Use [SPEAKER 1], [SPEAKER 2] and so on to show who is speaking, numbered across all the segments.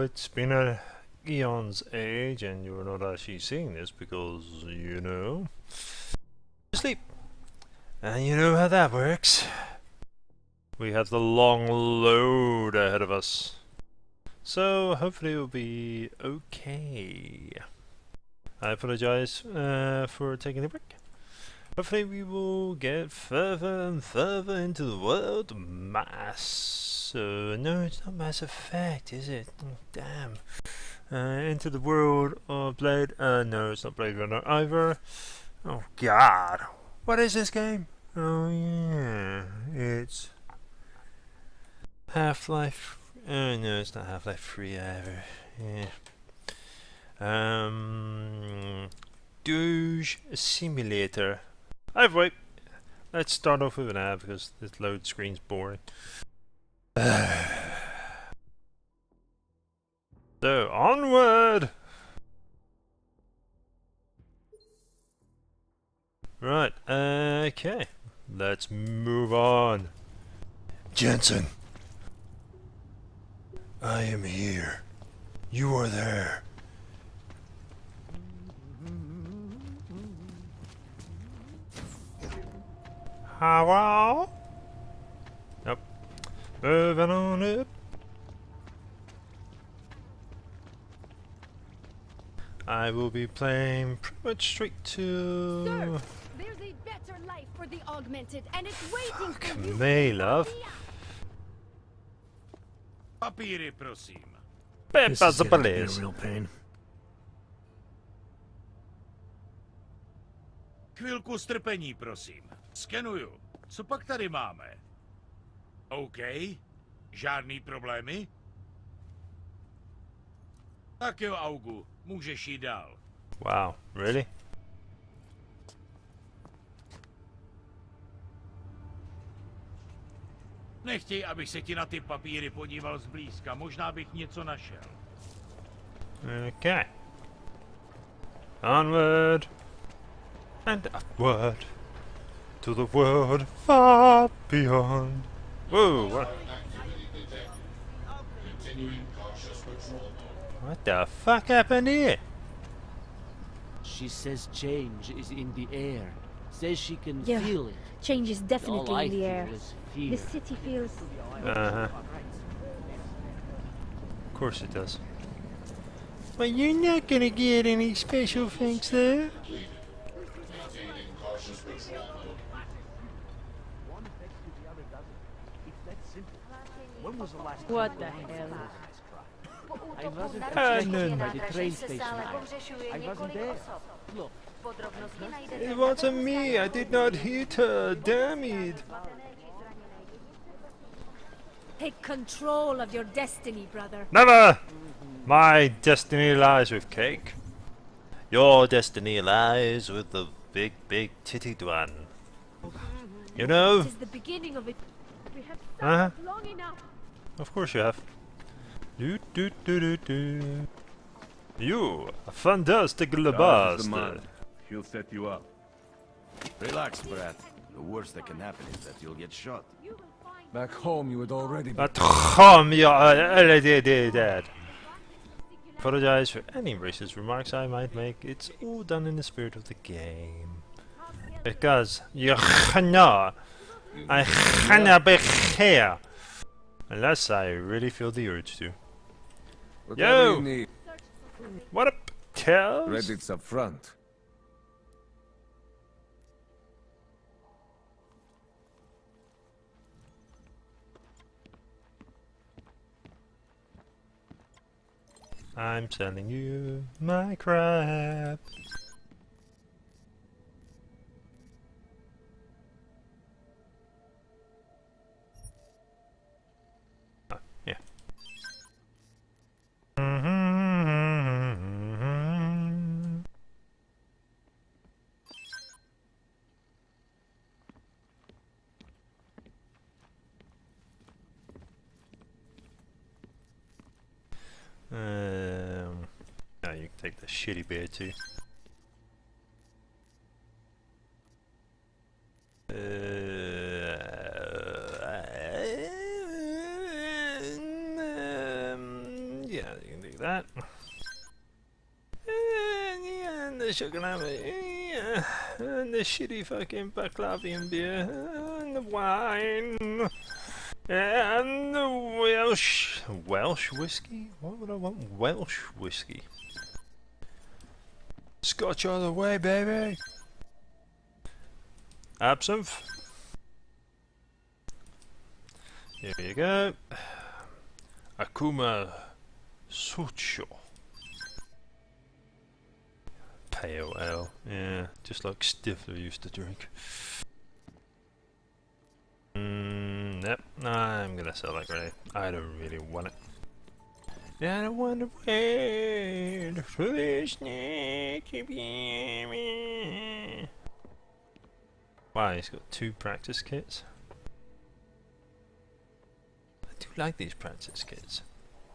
[SPEAKER 1] it's been a eon's age and you're not actually seeing this because, you know, sleep. And you know how that works. We have the long load ahead of us. So hopefully it will be okay. I apologize for taking a break. Hopefully we will get further and further into the world of Mass. No, it's not Mass Effect, is it? Oh, damn. Into the world of Blade. No, it's not Blade Runner either. Oh God, what is this game? Oh yeah, it's Half-Life. Oh no, it's not Half-Life 3 either. Yeah. Deus Simulator. Wait. Let's start off with an ad because this load screen's boring. So, onward! Right, okay. Let's move on. Jensen! I am here. You are there. Hello? Nope. Moving on up. I will be playing pretty much straight to...
[SPEAKER 2] Sir, there's a better life for the augmented, and it's waiting
[SPEAKER 1] Fuck
[SPEAKER 2] for you.
[SPEAKER 1] me, love.
[SPEAKER 3] Papíry, prosím.
[SPEAKER 4] This is getting to be a real pain.
[SPEAKER 3] Chvilku strpení, prosím. Skenuju. Co pak tady máme? OK. Žádný problémy? Tak jo, Augu. Můžeš jít dál.
[SPEAKER 1] Wow, really?
[SPEAKER 3] Nechtěj, abych se ti na ty papíry podíval zblízka. Možná bych něco našel.
[SPEAKER 1] Okay. Onward and upward to the world far beyond. Whoa! What the fuck happened here?
[SPEAKER 5] She says change is in the air. Says she can
[SPEAKER 2] Yeah,
[SPEAKER 5] feel it.
[SPEAKER 2] change is
[SPEAKER 5] All
[SPEAKER 2] definitely
[SPEAKER 5] I
[SPEAKER 2] in the
[SPEAKER 5] feel
[SPEAKER 2] air.
[SPEAKER 5] is fear.
[SPEAKER 2] The city feels...
[SPEAKER 1] Uh-huh. Of course it does. But you're not gonna get any special things there.
[SPEAKER 2] What the hell?
[SPEAKER 5] I wasn't
[SPEAKER 1] no.
[SPEAKER 5] affected by the train station. I wasn't there. Look,
[SPEAKER 1] It wasn't me. I did not hit her. Damn it.
[SPEAKER 2] Take control of your destiny, brother.
[SPEAKER 1] Never! My destiny lies with cake. Your destiny lies with the big, big tittied one. You know?
[SPEAKER 2] This is the beginning of it. We have
[SPEAKER 1] Uh-huh.
[SPEAKER 2] suffered long enough.
[SPEAKER 1] Of course you have. Do do do do do. You, a fantastic bastard.
[SPEAKER 6] He'll set you up.
[SPEAKER 7] Relax, Brad. The worst that can happen is that you'll get shot.
[SPEAKER 2] You will find
[SPEAKER 8] Back home, you would already be.
[SPEAKER 1] At home, you're already dead. Apologize for any racist remarks I might make. It's all done in the spirit of the game. Because you cannot, I cannot be here unless I really feel the urge to.
[SPEAKER 8] Whatever
[SPEAKER 1] Yo!
[SPEAKER 8] you need.
[SPEAKER 1] What up, Tails?
[SPEAKER 8] Credits up front.
[SPEAKER 1] I'm sending you my crap. Oh, yeah. Now you can take the shitty beer too. Yeah, you can do that. Yeah, and the chocolate, yeah, and the shitty fucking baklavian beer, and the wine, and the Welsh whiskey? What would I want? Welsh whiskey. Scotch all the way, baby! Absinthe. Here you go. Akuma Sucho. Pale ale. Yeah, just like Stifler used to drink. Yep, I'm gonna sell that grenade. I don't really want it. I don't want to wait for this snake to be me. Wow, he's got 2 practice kits. I do like these practice kits.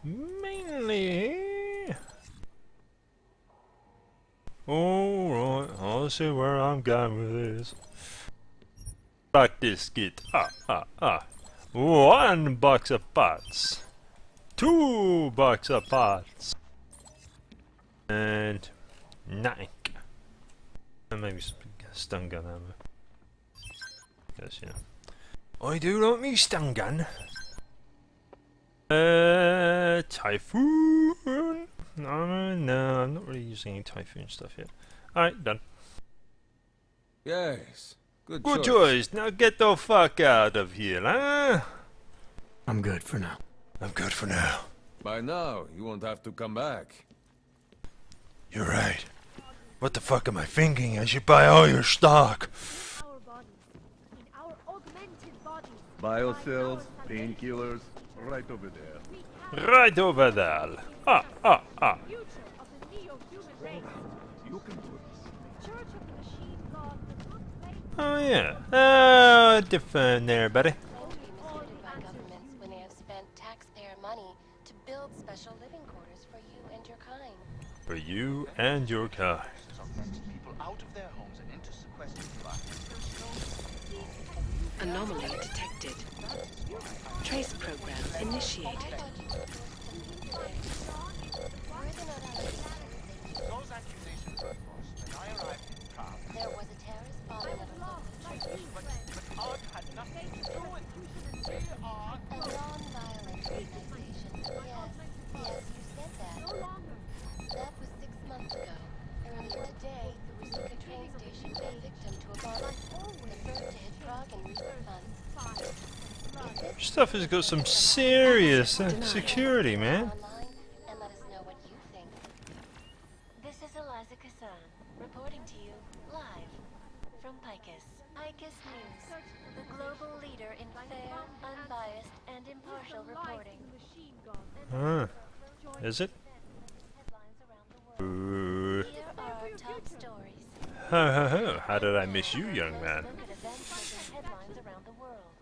[SPEAKER 1] Mainly. Alright, I'll see where I'm going with this. Practice kit. 1 box of parts. 2 box of parts. And 9. And maybe some stun gun ammo. Because, you know. I do like me stun gun. Typhoon? No, I'm not really using any Typhoon stuff yet. Alright, done.
[SPEAKER 8] Yes. Good
[SPEAKER 1] choice. Now get the fuck out of here, huh?
[SPEAKER 5] I'm good for now.
[SPEAKER 1] I'm good for now.
[SPEAKER 8] By now, you won't have to come back.
[SPEAKER 1] You're right. What the fuck am I thinking? I should buy all your stock.
[SPEAKER 2] Our bodies, in our augmented bodies.
[SPEAKER 6] Biocells, painkillers, right over there.
[SPEAKER 1] Right over there.
[SPEAKER 2] Future of the neo-human race.
[SPEAKER 6] You can do it.
[SPEAKER 2] Church of the Machine God does not claim
[SPEAKER 1] Oh yeah. Oh, different there, buddy.
[SPEAKER 9] Claim to be mistreated by governments when they have spent taxpayer money to build special living quarters for you and your kind.
[SPEAKER 1] For you and your kind.
[SPEAKER 6] People out of their homes and into sequestered
[SPEAKER 10] Anomaly detected. Trace program initiated.
[SPEAKER 6] Those accusations were false. When I arrived in Prague,
[SPEAKER 9] There was a terrorist bombing of a local church.
[SPEAKER 6] but art had nothing to do with it. We are
[SPEAKER 9] A non-violent organization. Yes, you said that. That was 6 months ago. Earlier today, the Risuka train station fell victim to a bomb. The first to hit Prague in recent months.
[SPEAKER 1] Stuff has got some serious security, man.
[SPEAKER 9] Online and let us know what you think. This is Eliza Kassan, reporting to you live from Picus. Picus News, the global leader in fair, unbiased, and impartial reporting.
[SPEAKER 1] Is it?
[SPEAKER 9] Headlines around the world. Here are our top stories.
[SPEAKER 1] Ho ho ho, how did I miss you, young man?
[SPEAKER 9] Look at events making headlines around the world.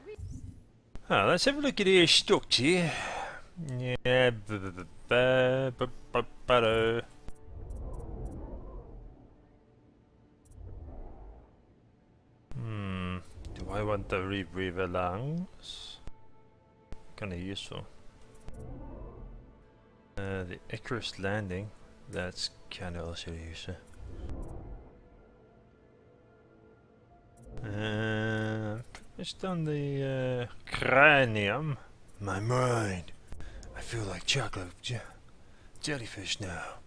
[SPEAKER 1] Ah, let's have a look at your structure. Yeah, do I want the River Langs? Kinda useful. The Icarus Landing, that's kinda also useful. It's done the cranium. My mind. I feel like chocolate jellyfish now.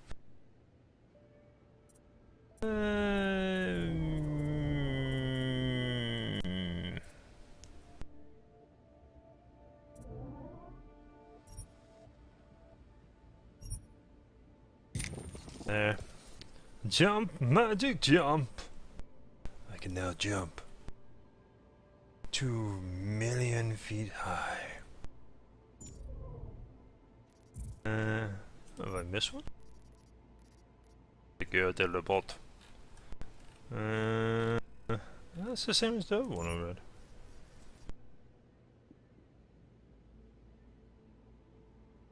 [SPEAKER 1] There. Jump, magic jump. I can now jump 2,000,000 feet high. Have I missed one? Go till the bot. That's the same as the other one I read.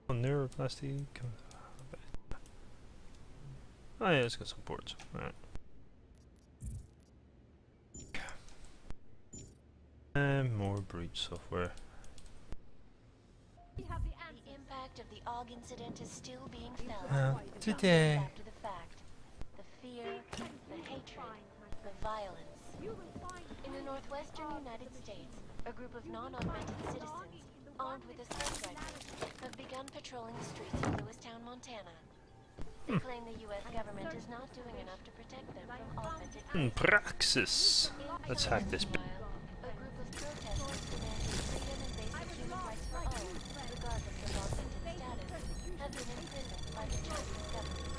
[SPEAKER 1] Neuroplasty. Oh yeah, it's got some ports. Alright. And more breach software.
[SPEAKER 9] The impact impact of the AUG incident is still being felt.
[SPEAKER 1] Today.
[SPEAKER 9] After the fact, the fear, the hatred, the violence. In the northwestern United States, a group of non-augmented citizens, armed with assault rifles, have begun patrolling the streets of Lewistown, Montana. They claim the U.S. government is not doing enough to protect them from augmented
[SPEAKER 1] Praxis. Let's hack this.
[SPEAKER 9] A group of protesters demanding freedom and basic human rights for all, regardless of augmented status, have been imprisoned by the Chinese government.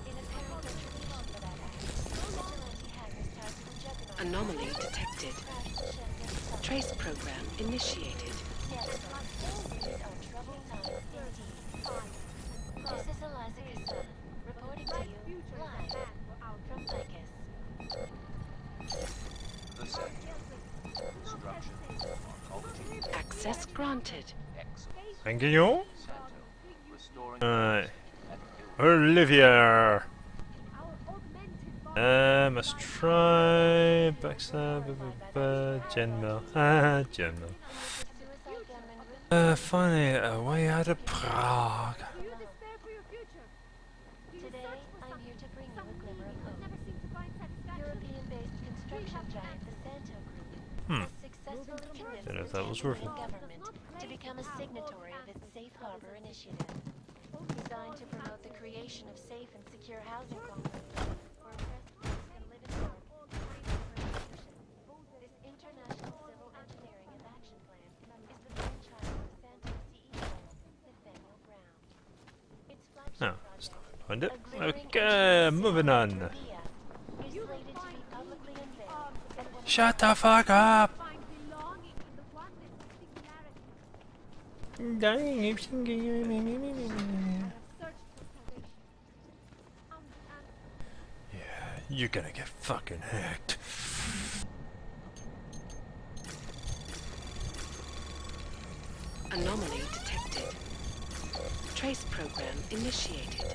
[SPEAKER 9] In apparent retribution for that act, vigilante hackers tied to the juggernaut
[SPEAKER 10] Anomaly detected. Trace program initiated.
[SPEAKER 9] Yes, these are troubled times indeed. This is Eliza Cassan, reporting to you live from Picus.
[SPEAKER 6] The center. Construction. Arcology.
[SPEAKER 10] Access granted.
[SPEAKER 6] Excellence.
[SPEAKER 1] Thank you.
[SPEAKER 6] Santo. Restoring
[SPEAKER 1] Alright.
[SPEAKER 6] and
[SPEAKER 1] Olivia. Must try backstab. Genmel. Genmel. Finally, a way out of Prague.
[SPEAKER 9] Today, I'm here to bring you a glimmer of hope. European-based construction giant the Santo Group has successfully convinced
[SPEAKER 1] Don't know if
[SPEAKER 9] the
[SPEAKER 1] that was worth it.
[SPEAKER 9] Tanzanian government to become a signatory of its Safe Harbor initiative, designed to promote the creation of safe and secure housing complexes where oppressed groups can live and work. This international civil engineering and action plan is the brainchild of Santo CEO Nathaniel Brown. Its flagship
[SPEAKER 1] No,
[SPEAKER 9] project,
[SPEAKER 1] find it.
[SPEAKER 9] a glittering
[SPEAKER 1] Okay, moving on.
[SPEAKER 9] is slated to be publicly unveiled at one of
[SPEAKER 1] Shut the fuck up! Yeah, you're gonna get fucking hacked.
[SPEAKER 10] Anomaly detected. Trace program initiated.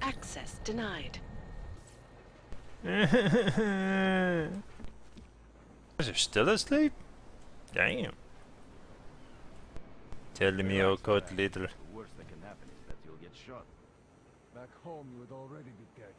[SPEAKER 10] Access denied.
[SPEAKER 1] Is he still asleep? Damn. Tell me your good little.
[SPEAKER 7] The worst that can happen is that you'll get shot.
[SPEAKER 8] Back home, you would already be dead.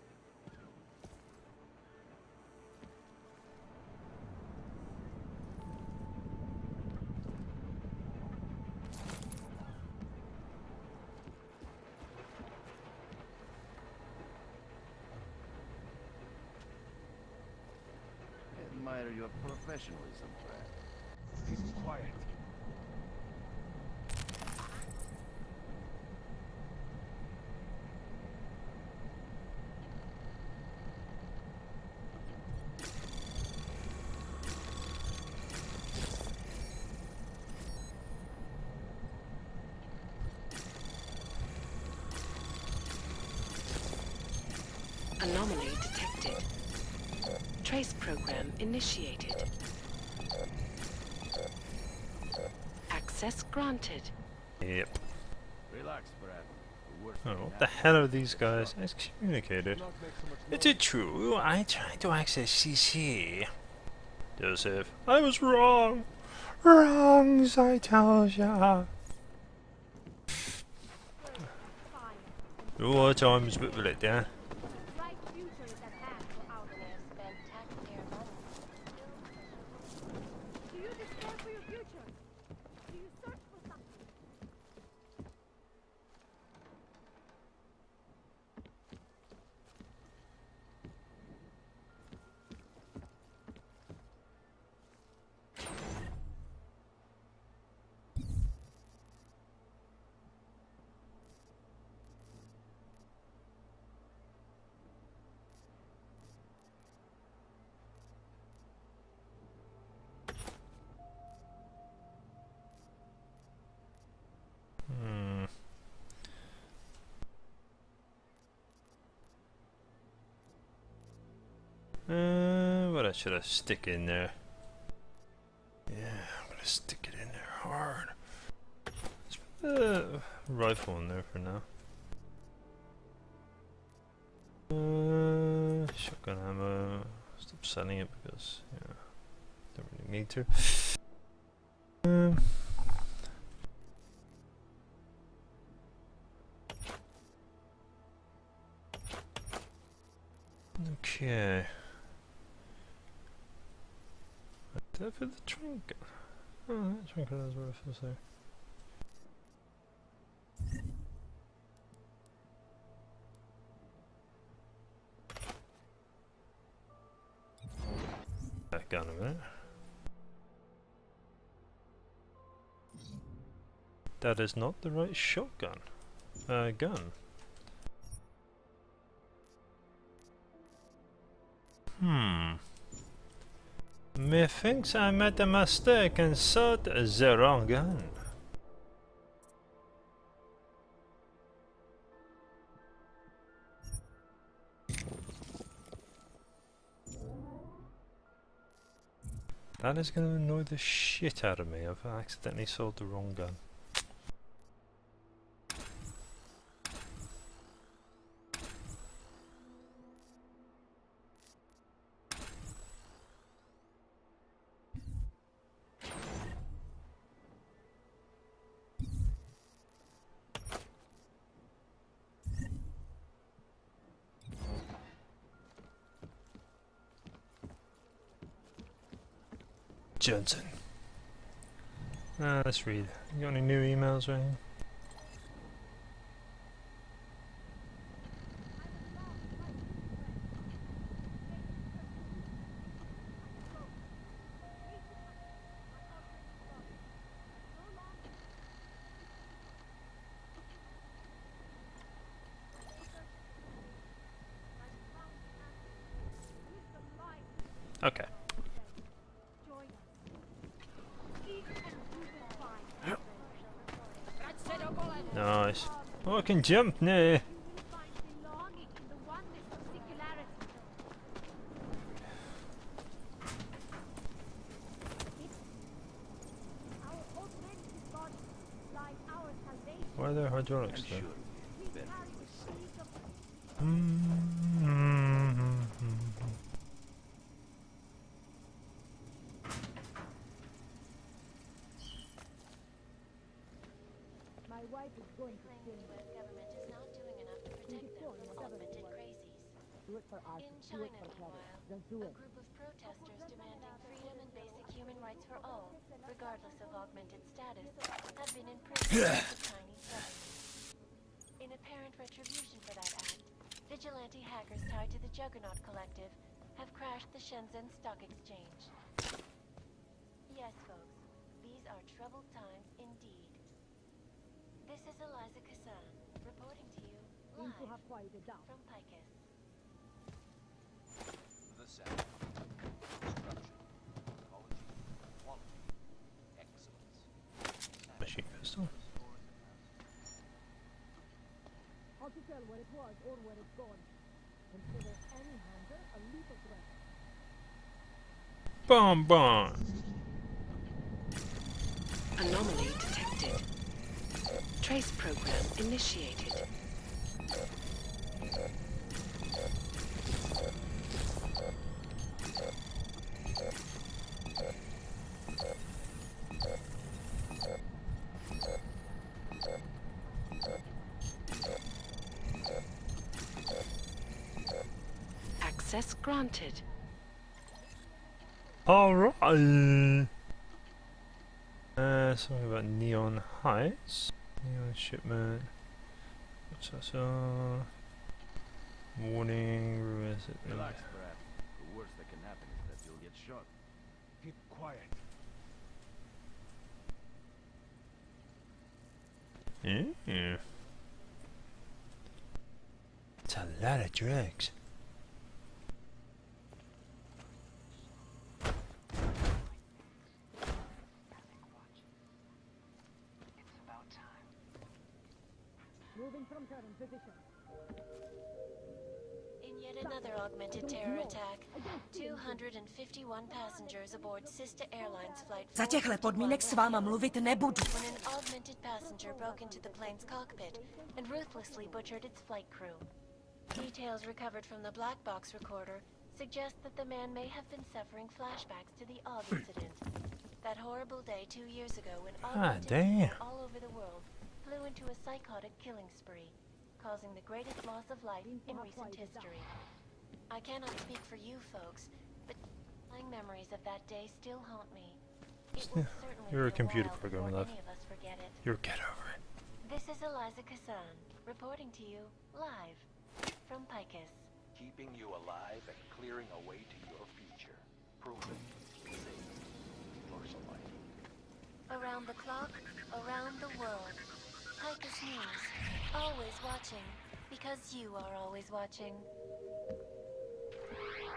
[SPEAKER 7] I admire your professionalism, Brad.
[SPEAKER 8] Keep quiet.
[SPEAKER 10] Anomaly detected. Trace program initiated. Access granted.
[SPEAKER 1] Yep.
[SPEAKER 7] Relax, Brad. The worst
[SPEAKER 1] Oh,
[SPEAKER 7] that can
[SPEAKER 1] what the
[SPEAKER 7] happen
[SPEAKER 1] hell are these guys? Excommunicated.
[SPEAKER 8] Not make so much
[SPEAKER 1] Is it true? I tried to access CC. Deus Ex. I was wrong. Wrongs, I tell ya. Oh, time's a bit of a letdown.
[SPEAKER 2] Bright future is at hand for our
[SPEAKER 9] spend taxpayer money.
[SPEAKER 2] Do you despair for your future? Do you search for something?
[SPEAKER 1] What else should I stick in there? Yeah, I'm gonna stick it in there hard. Let's put the rifle in there for now. Shotgun selling it because don't really need to. Okay. Did I put the trinket? Oh, that trinket is worth it there. Back on a minute. That is not the right shotgun. Gun. Methinks I made a mistake and sought the wrong gun. That is going to annoy the shit out of me. I've accidentally sold the wrong gun. Johnson. Let's read. You got any new emails or anything? Okay. Nice. Oh, I can jump now. Why are there hydraulics there?
[SPEAKER 9] The US government is not doing enough to protect them from augmented crazies. In China, meanwhile, a group of protesters demanding freedom and basic human rights for all, regardless of augmented status, have been imprisoned by the Chinese government. In apparent retribution for that act, vigilante hackers tied to the Juggernaut Collective have crashed the Shenzhen Stock Exchange. Yes, folks, these are troubled times indeed. This is Eliza Kassan, reporting to you live from Picus.
[SPEAKER 6] The sound. Construction. Ecology. Quality. Excellence.
[SPEAKER 1] Machine pistol.
[SPEAKER 11] Hard to tell where it was or where it's gone. Consider any hunter a lethal threat.
[SPEAKER 1] Bomb bomb.
[SPEAKER 10] Anomaly detected. Trace program initiated. Access granted.
[SPEAKER 1] Alright. Something about Neon Heights. Neon shipment. What's that? Warning. Where is it?
[SPEAKER 7] Relax, Brad. The worst that can happen is that you'll get shot.
[SPEAKER 8] Keep quiet.
[SPEAKER 1] Yeah. It's a lot of drugs.
[SPEAKER 11] Moving from current position.
[SPEAKER 9] In yet another augmented terror attack, 251 passengers aboard Sister Airlines flight
[SPEAKER 12] Za těchhle podmínek s váma mluvit nebudu.
[SPEAKER 9] when an augmented passenger broke into the plane's cockpit and ruthlessly butchered its flight crew. Details recovered from the black box recorder suggest that the man may have been suffering flashbacks to the Og incident. That horrible day 2 years ago when augmented people all over the world flew into a psychotic killing spree, causing the greatest loss of life in recent history. I cannot speak for you folks, but memories of that day still haunt me. It will certainly
[SPEAKER 1] You're a
[SPEAKER 9] be
[SPEAKER 1] computer
[SPEAKER 9] while
[SPEAKER 1] program,
[SPEAKER 9] before
[SPEAKER 1] love.
[SPEAKER 9] any of us forget it.
[SPEAKER 1] You'll get over it.
[SPEAKER 9] This is Eliza Kassan, reporting to you live from Picus.
[SPEAKER 13] Keeping you alive and clearing a way to your future. Proven. Safe. Personalized.
[SPEAKER 9] Around the clock, around the world. Picus News. Always watching, because you are always watching.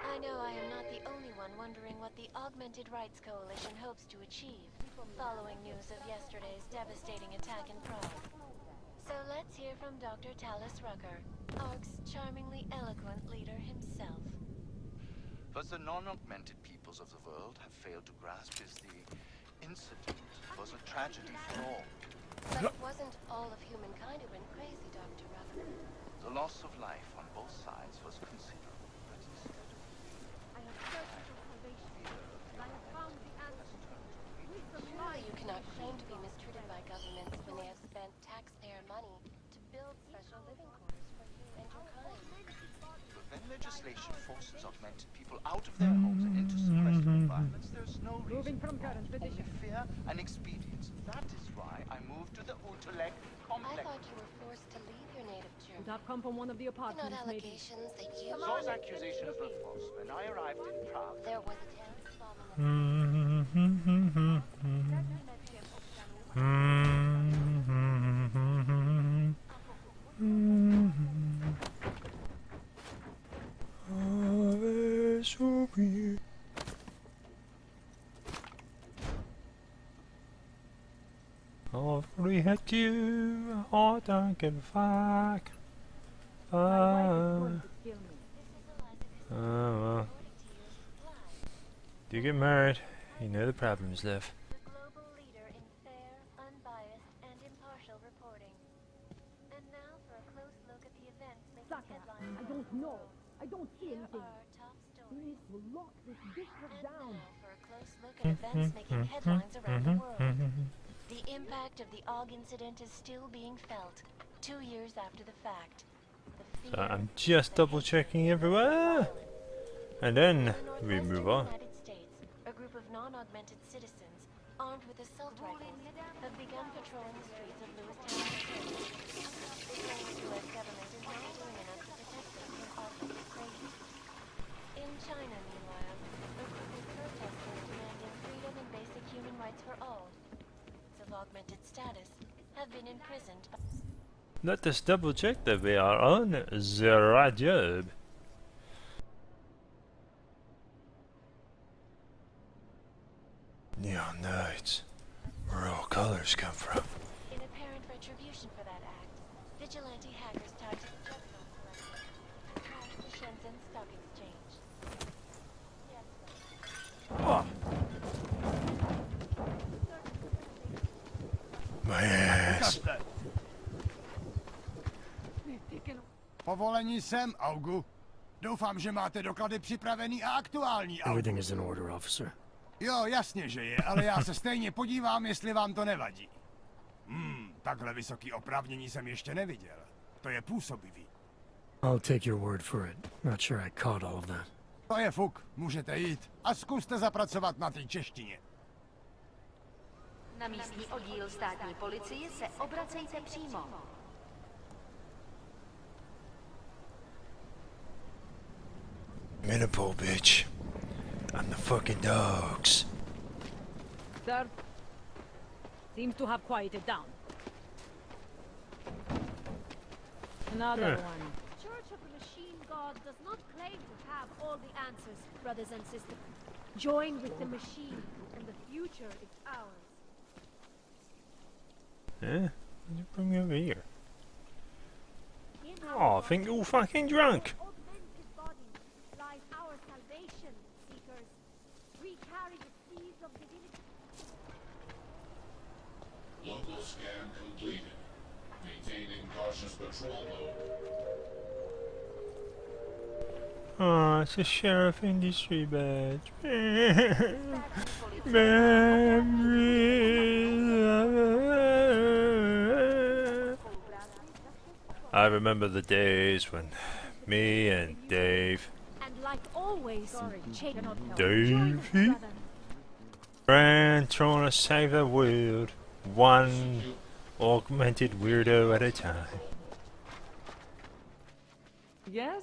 [SPEAKER 9] I know I am not the only one wondering what the Augmented Rights Coalition hopes to achieve, following news of yesterday's devastating attack in Prague. So let's hear from Dr. Talis Rucker, ARC's charmingly eloquent leader himself.
[SPEAKER 14] What the non-augmented peoples of the world have failed to grasp is the incident was a tragedy for all.
[SPEAKER 9] But it wasn't all of humankind who went crazy, Dr. Rucker.
[SPEAKER 14] The loss of life on both sides was considerable, but instead of
[SPEAKER 2] I have searched for salvation, and I have found the answer.
[SPEAKER 9] Surely you cannot claim to be mistreated by governments when they have spent taxpayer money to build special living quarters for you and your kind.
[SPEAKER 14] But when legislation forces augmented people out of their homes and into sequestered environments, there's no reason for only fear and expedience. That is why I moved to the Utelek complex.
[SPEAKER 9] I thought you were forced to leave your native Germany.
[SPEAKER 11] Would have come from one of the apartments,
[SPEAKER 9] Not
[SPEAKER 11] maybe.
[SPEAKER 9] allegations that you...
[SPEAKER 14] Those accusations were false. When I arrived in Prague,
[SPEAKER 9] There was a terrorist bomb
[SPEAKER 1] Aldrig hett you, har tanken fuck. Well. You get married, you know the problems, love.
[SPEAKER 9] The global leader in fair, unbiased, and impartial reporting. And now for a close look at the events making headlines.
[SPEAKER 11] I don't know. I don't see
[SPEAKER 9] Here
[SPEAKER 11] anything.
[SPEAKER 9] are our top
[SPEAKER 11] We
[SPEAKER 9] stories.
[SPEAKER 11] need to lock this district
[SPEAKER 9] And
[SPEAKER 11] down.
[SPEAKER 9] now for a close look at events making headlines around the world. The impact of the Og incident is still being felt, 2 years after the fact. The
[SPEAKER 1] So
[SPEAKER 9] fear,
[SPEAKER 1] I'm just double checking everywhere. And then we move on.
[SPEAKER 9] United States, a group of non-augmented citizens, armed with assault rifles, have begun patrolling the streets of Lewistown, Missouri. They claim the U.S. government is not doing enough to protect them from augmented crazy. In China, meanwhile, a group of protesters demanding freedom and basic human rights for all, of augmented status, have been imprisoned.
[SPEAKER 1] Let us double check that we are on the right job. Neon nights, where all colors come from.
[SPEAKER 9] In apparent retribution for that act, vigilante hackers tied to the checkpoint collector crashed the Shenzhen Stock Exchange.
[SPEAKER 1] My ass.
[SPEAKER 8] Povolení sem, Augu. Doufám, že máte doklady připravený a aktuální, Augu.
[SPEAKER 15] Everything is in order, officer.
[SPEAKER 8] Jo, jasně, že je, ale já se stejně podívám, jestli vám to nevadí. Takhle vysoký oprávnění jsem ještě neviděl. To je působivý.
[SPEAKER 15] I'll take your word for it. Not sure I caught all of that.
[SPEAKER 8] To je fuk, můžete jít. A zkuste zapracovat na té češtině.
[SPEAKER 12] Na místní oddíl státní policie se obracejte přímo.
[SPEAKER 1] Minipole, bitch. I'm the fucking dogs.
[SPEAKER 11] Sir, seems to have quieted down. Another one.
[SPEAKER 2] Church of the Machine God does not claim to have all the answers, brothers and sisters. Join with the machine, and the future is ours.
[SPEAKER 1] Eh? Why'd you bring me over here? Oh, I think you're all fucking drunk.
[SPEAKER 2] Augmented bodies lies our salvation, seekers. We carry the seeds of divinity.
[SPEAKER 16] Local scan completed. Maintaining cautious patrol mode.
[SPEAKER 1] Oh, it's a sheriff industry badge. Memories. I remember the days when me and Dave,
[SPEAKER 2] And like always,
[SPEAKER 1] Davey, ran trying to save the world, one augmented weirdo at a time.
[SPEAKER 17] Yes?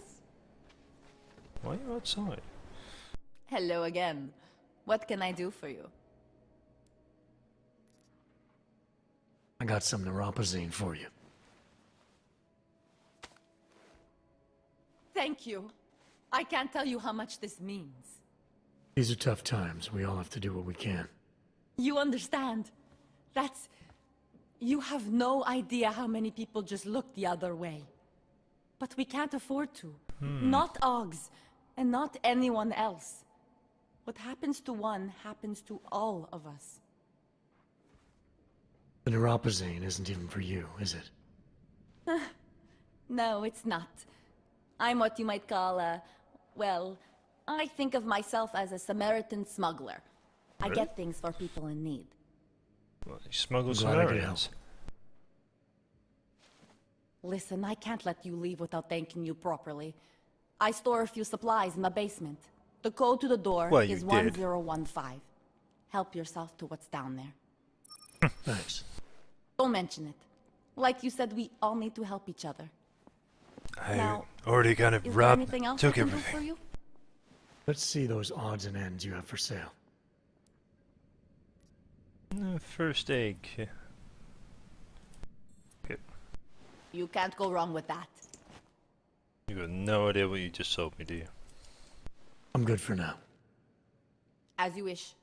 [SPEAKER 1] Why are you outside?
[SPEAKER 17] Hello again. What can I do for you?
[SPEAKER 15] I got some neuropozyne for you.
[SPEAKER 17] Thank you. I can't tell you how much this means.
[SPEAKER 15] These are tough times. We all have to do what we can.
[SPEAKER 17] You understand? That's... You have no idea how many people just look the other way. But we can't afford to. Not Oggs, and not anyone else. What happens to one happens to all of us.
[SPEAKER 15] The neuropozyne isn't even for you, is it?
[SPEAKER 17] No, it's not. I'm what you might call a... Well, I think of myself as a Samaritan smuggler. I
[SPEAKER 1] Really?
[SPEAKER 17] get things for people in need.
[SPEAKER 1] Well, you smuggle
[SPEAKER 15] Glad I could
[SPEAKER 1] Samaritans.
[SPEAKER 17] Listen, I can't let you leave without thanking you properly. I store a few supplies in the basement. The code to the door
[SPEAKER 1] Well, you
[SPEAKER 17] is
[SPEAKER 1] did.
[SPEAKER 17] 1015. Help yourself to what's down there.
[SPEAKER 15] Thanks.
[SPEAKER 17] Don't mention it. Like you said, we all need to help each other.
[SPEAKER 1] I
[SPEAKER 17] Now,
[SPEAKER 1] already kind
[SPEAKER 17] Is
[SPEAKER 1] of
[SPEAKER 17] there
[SPEAKER 1] robbed,
[SPEAKER 17] anything else I
[SPEAKER 1] took
[SPEAKER 17] can do
[SPEAKER 1] everything.
[SPEAKER 17] for you?
[SPEAKER 15] Let's see those odds and ends you have for sale.
[SPEAKER 1] First aid kit. Okay.
[SPEAKER 17] You can't go wrong with that.
[SPEAKER 1] You got no idea what you just sold me, do you?
[SPEAKER 15] I'm good for now.
[SPEAKER 17] As you wish.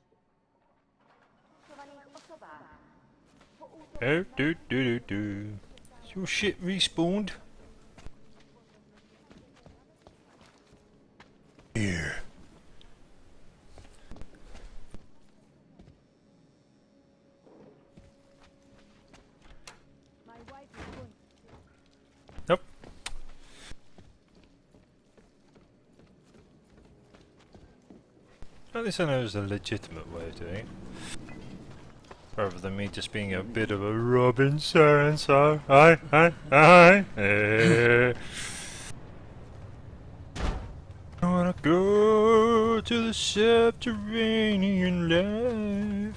[SPEAKER 1] Oh, do. Is your shit respawned? Here. Nope. At least I know there's a legitimate way of doing it. Rather than me just being a bit of a Robin so-and-so. I wanna go to the subterranean life.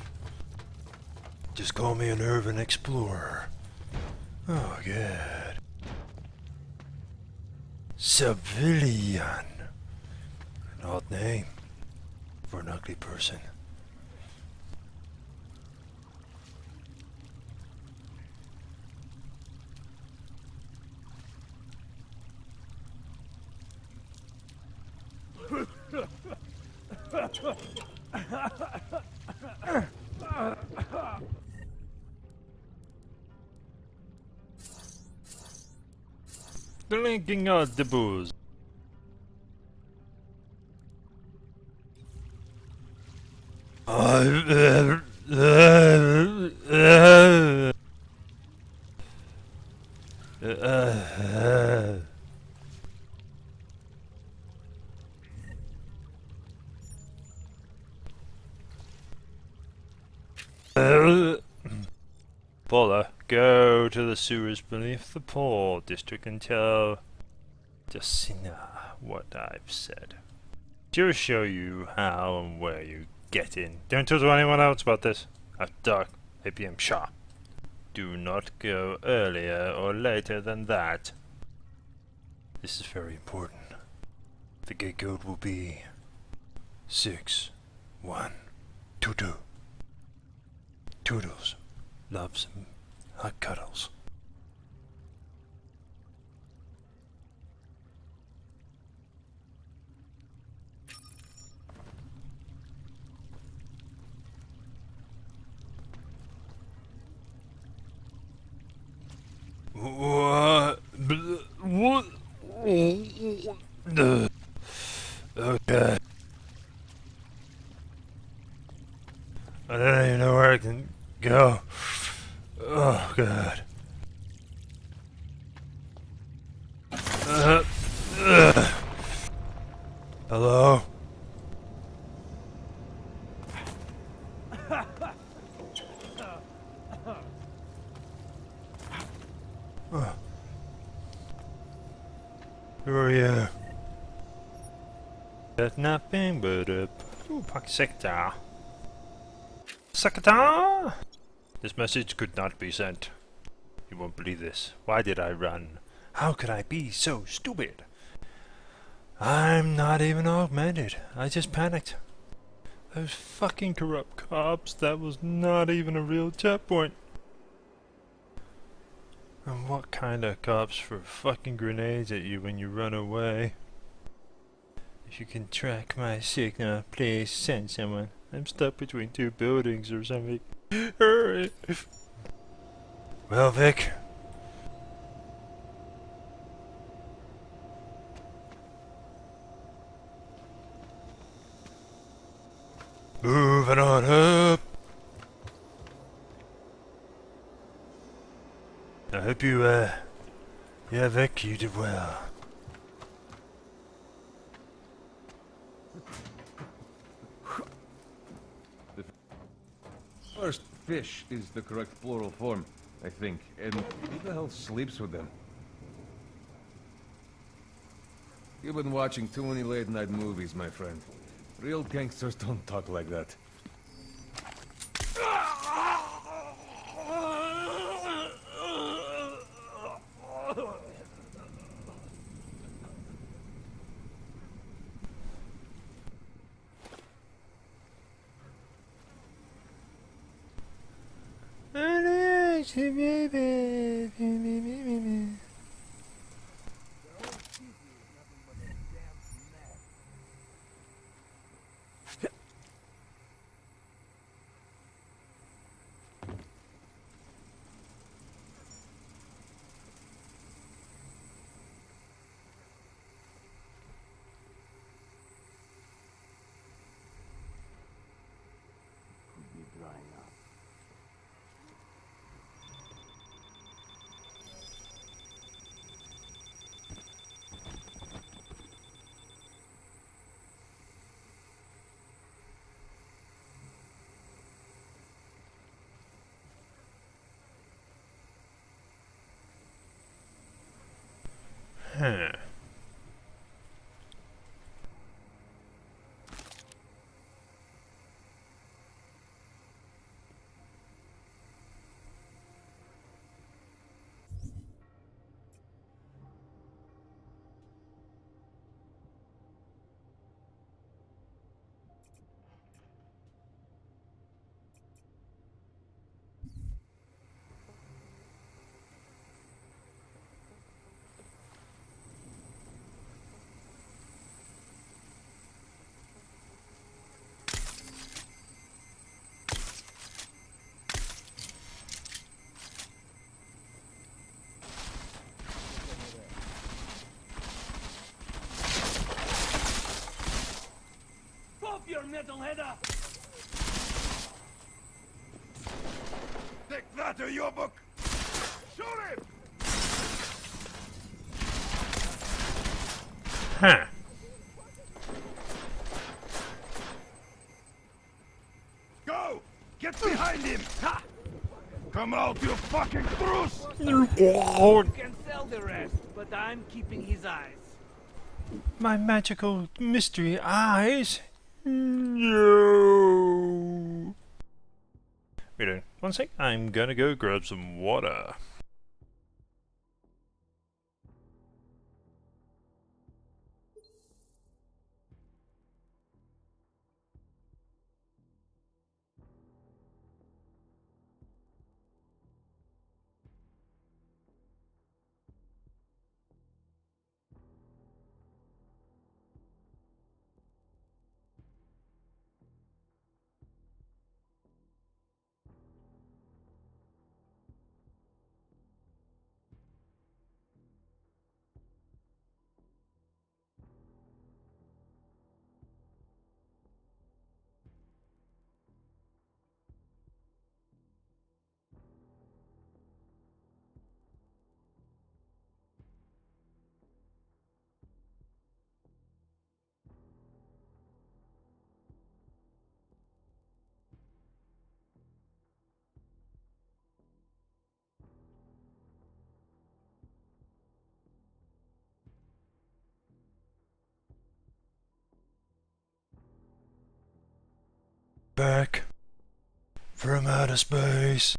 [SPEAKER 1] Just call me an urban explorer. Oh, good. Civilian. An odd name for an ugly person. Drinking out the booze. Paula, go to the sewers beneath the port district and tell Jacina what I've said. She'll show you how and where you get in. Don't talk to anyone else about this. After dark, 8 PM sharp. Do not go earlier or later than that. This is very important. The gate code will be 6122. Toodles loves hot cuddles. What? What? Okay. I don't even know where I can go. Oh, God. Hello? Who are you? Got nothing but a pocket sector. Sector! This message could not be sent. You won't believe this. Why did I run? How could I be so stupid? I'm not even augmented. I just panicked. Those fucking corrupt cops, that was not even a real checkpoint. And what kind of cops throw fucking grenades at you when you run away? If you can track my signal, please send someone. I'm stuck between two buildings or something. Hurry! Well, Vic. Moving on up. I hope you, yeah, Vic, you did well.
[SPEAKER 18] First, fish is the correct plural form, I think. And who the hell sleeps with them? You've been watching too many late-night movies, my friend. Real gangsters don't talk like that.
[SPEAKER 1] Huh.
[SPEAKER 3] Pop your metal head up!
[SPEAKER 8] Take that to your book! Shoot him!
[SPEAKER 1] Huh.
[SPEAKER 8] Go! Get behind him! Ha! Come out, you fucking Bruce!
[SPEAKER 3] You can sell the rest, but I'm keeping his eyes.
[SPEAKER 1] My magical mystery eyes? No. Wait a minute. One sec. I'm gonna go grab some water. back from outer space.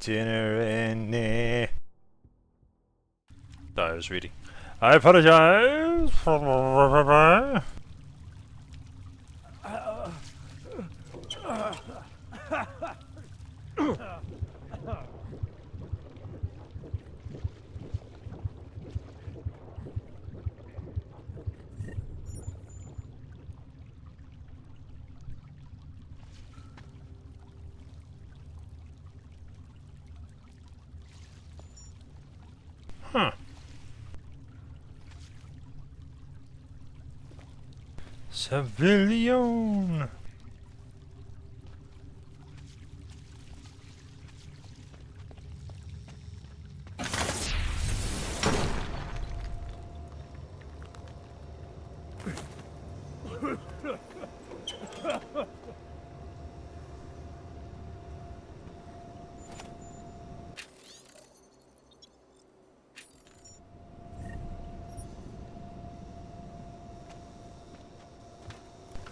[SPEAKER 1] Dinner in there. I was reading. I apologize. Huh. Civilian.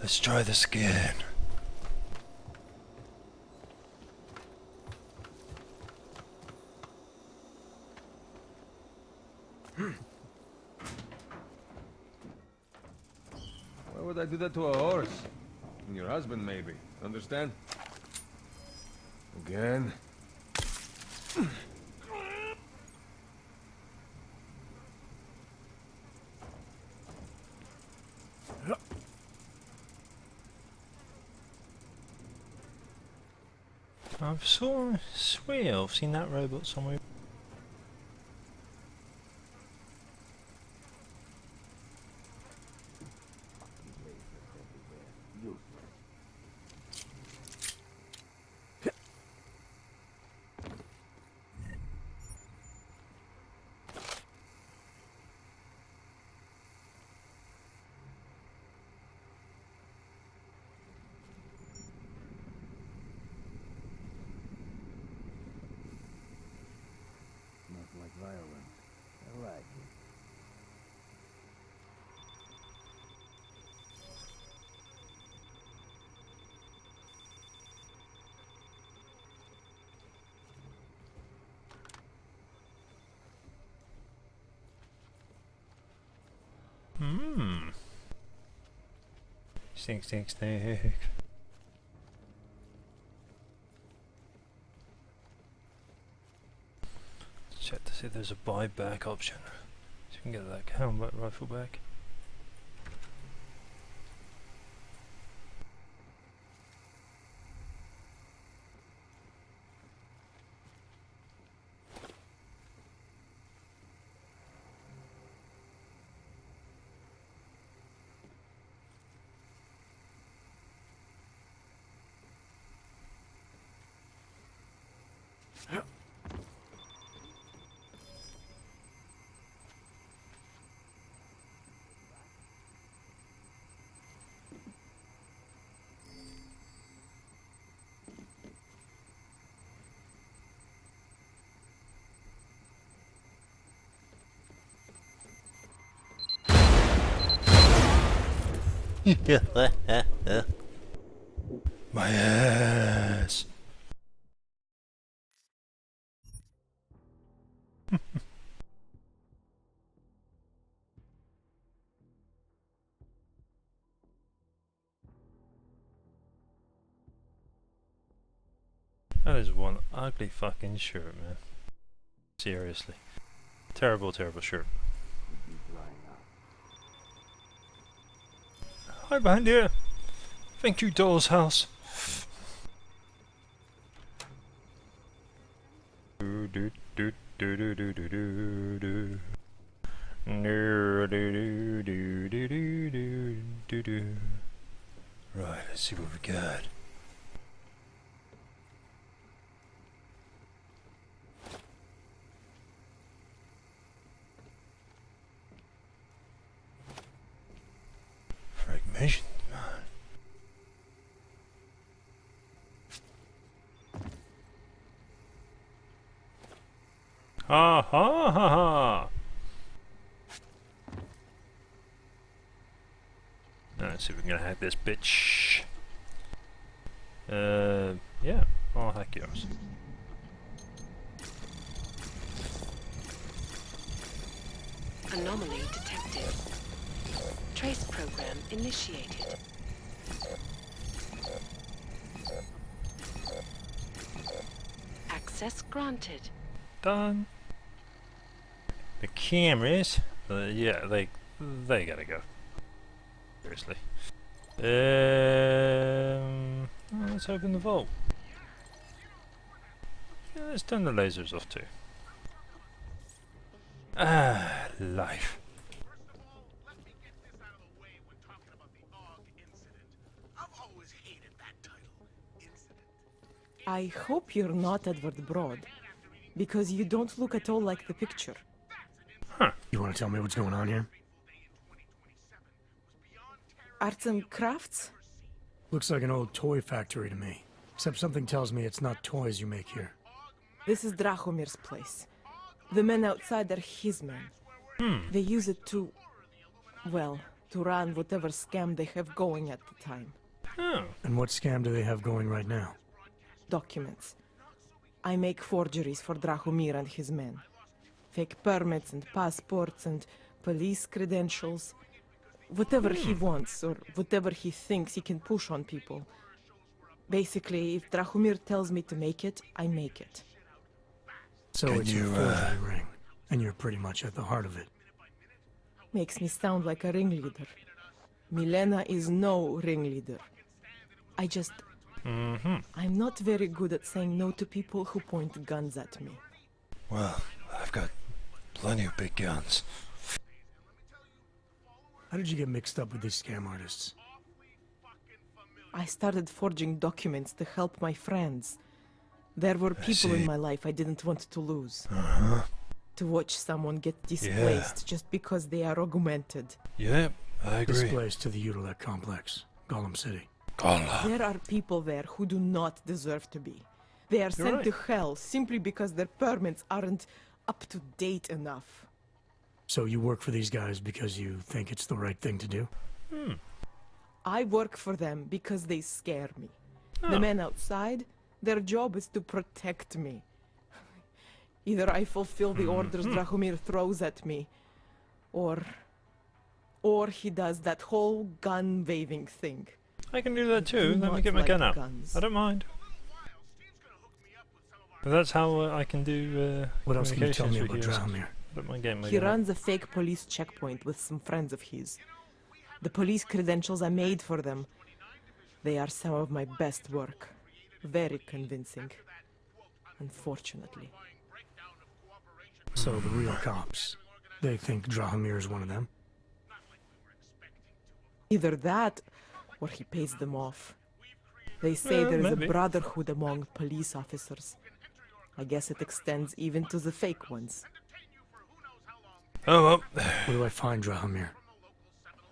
[SPEAKER 1] Let's try this again.
[SPEAKER 18] Why would I do that to a horse? And your husband, maybe. Understand? Again.
[SPEAKER 1] Swear I've seen that robot somewhere.
[SPEAKER 5] Like violence. I like it.
[SPEAKER 1] Stink. Check to see if there's a buyback option. So you can get that combat rifle back. My ass. That is one ugly fucking shirt, man. Seriously. Terrible shirt. Hi behind you. Thank you, Doll's House. Right, let's see what we got. information, man. Ha ha ha ha! Let's see if we can hack this bitch. Yeah, I'll hack yours.
[SPEAKER 10] Anomaly detected. Trace program initiated. Access granted.
[SPEAKER 1] Done. The cameras, yeah, they gotta go. Seriously. Let's open the vault. Yeah, let's turn the lasers off too. Ah, life.
[SPEAKER 11] I hope you're not Edward Broad, because you don't look at all like the picture.
[SPEAKER 15] Huh. You want to tell me what's going on here?
[SPEAKER 11] Arts and crafts?
[SPEAKER 15] Looks like an old toy factory to me. Except something tells me it's not toys you make here.
[SPEAKER 11] This is Drahomir's place. The men outside are his men. They use it to... well, to run whatever scam they have going at the time.
[SPEAKER 15] Oh. And what scam do they have going right now?
[SPEAKER 11] Documents. I make forgeries for Drahomir and his men. Fake permits and passports and police credentials. Whatever he wants, or whatever he thinks he can push on people. Basically, if Drahomir tells me to make it, I make it.
[SPEAKER 15] So it's your forgery ring, and you're pretty much at the heart of it.
[SPEAKER 11] Makes me sound like a ringleader. Milena is no ringleader. I just... I'm not very good at saying no to people who point guns at me.
[SPEAKER 1] Well, I've got plenty of big guns.
[SPEAKER 15] How did you get mixed up with these scam artists?
[SPEAKER 11] I started forging documents to help my friends. There were people in my life I didn't want to lose. To watch someone get displaced just because they are augmented.
[SPEAKER 1] Yep, I agree.
[SPEAKER 15] Displaced to the Utilec complex, Gollum City.
[SPEAKER 11] There are people there who do not deserve to be. They are sent to hell simply because their permits aren't up to date enough.
[SPEAKER 15] So you work for these guys because you think it's the right thing to do?
[SPEAKER 11] I work for them because they scare me. The men outside, their job is to protect me. Either I fulfill the orders Drahomir throws at me, or he does that whole gun-waving thing.
[SPEAKER 1] I can do that too. Let me get my gun out. I don't mind. But that's how I can do
[SPEAKER 15] what else can you tell me about
[SPEAKER 1] Drahomir? I don't mind getting my
[SPEAKER 11] He
[SPEAKER 1] gun out.
[SPEAKER 11] runs a fake police checkpoint with some friends of his. The police credentials I made for them, they are some of my best work. Very convincing. Unfortunately.
[SPEAKER 15] So the real cops, they think Drahomir is one of them?
[SPEAKER 11] Either that, or he pays them off. They say there is a brotherhood among police officers. I guess it extends even to the fake ones.
[SPEAKER 1] Oh well.
[SPEAKER 15] Where do I find Drahomir?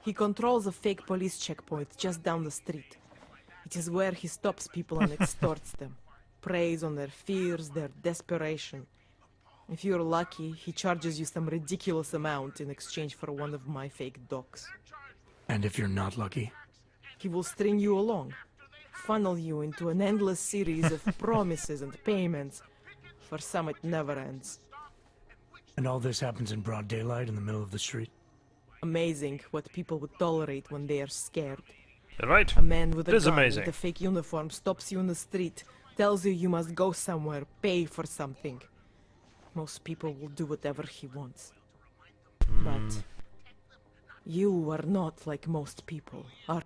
[SPEAKER 11] He controls a fake police checkpoint just down the street. It is where he stops people and extorts them. Preys on their fears, their desperation. If you're lucky, he charges you some ridiculous amount in exchange for one of my fake docs.
[SPEAKER 15] And if you're not lucky?
[SPEAKER 11] He will string you along, funnel you into an endless series of promises and payments. For some, it never ends.
[SPEAKER 15] And all this happens in broad daylight in the middle of the street?
[SPEAKER 11] Amazing what people would tolerate when they are scared.
[SPEAKER 1] You're right.
[SPEAKER 11] A man with a gun
[SPEAKER 1] amazing.
[SPEAKER 11] with a fake uniform stops you in the street, tells you you must go somewhere, pay for something. Most people will do whatever he wants. But you are not like most people, are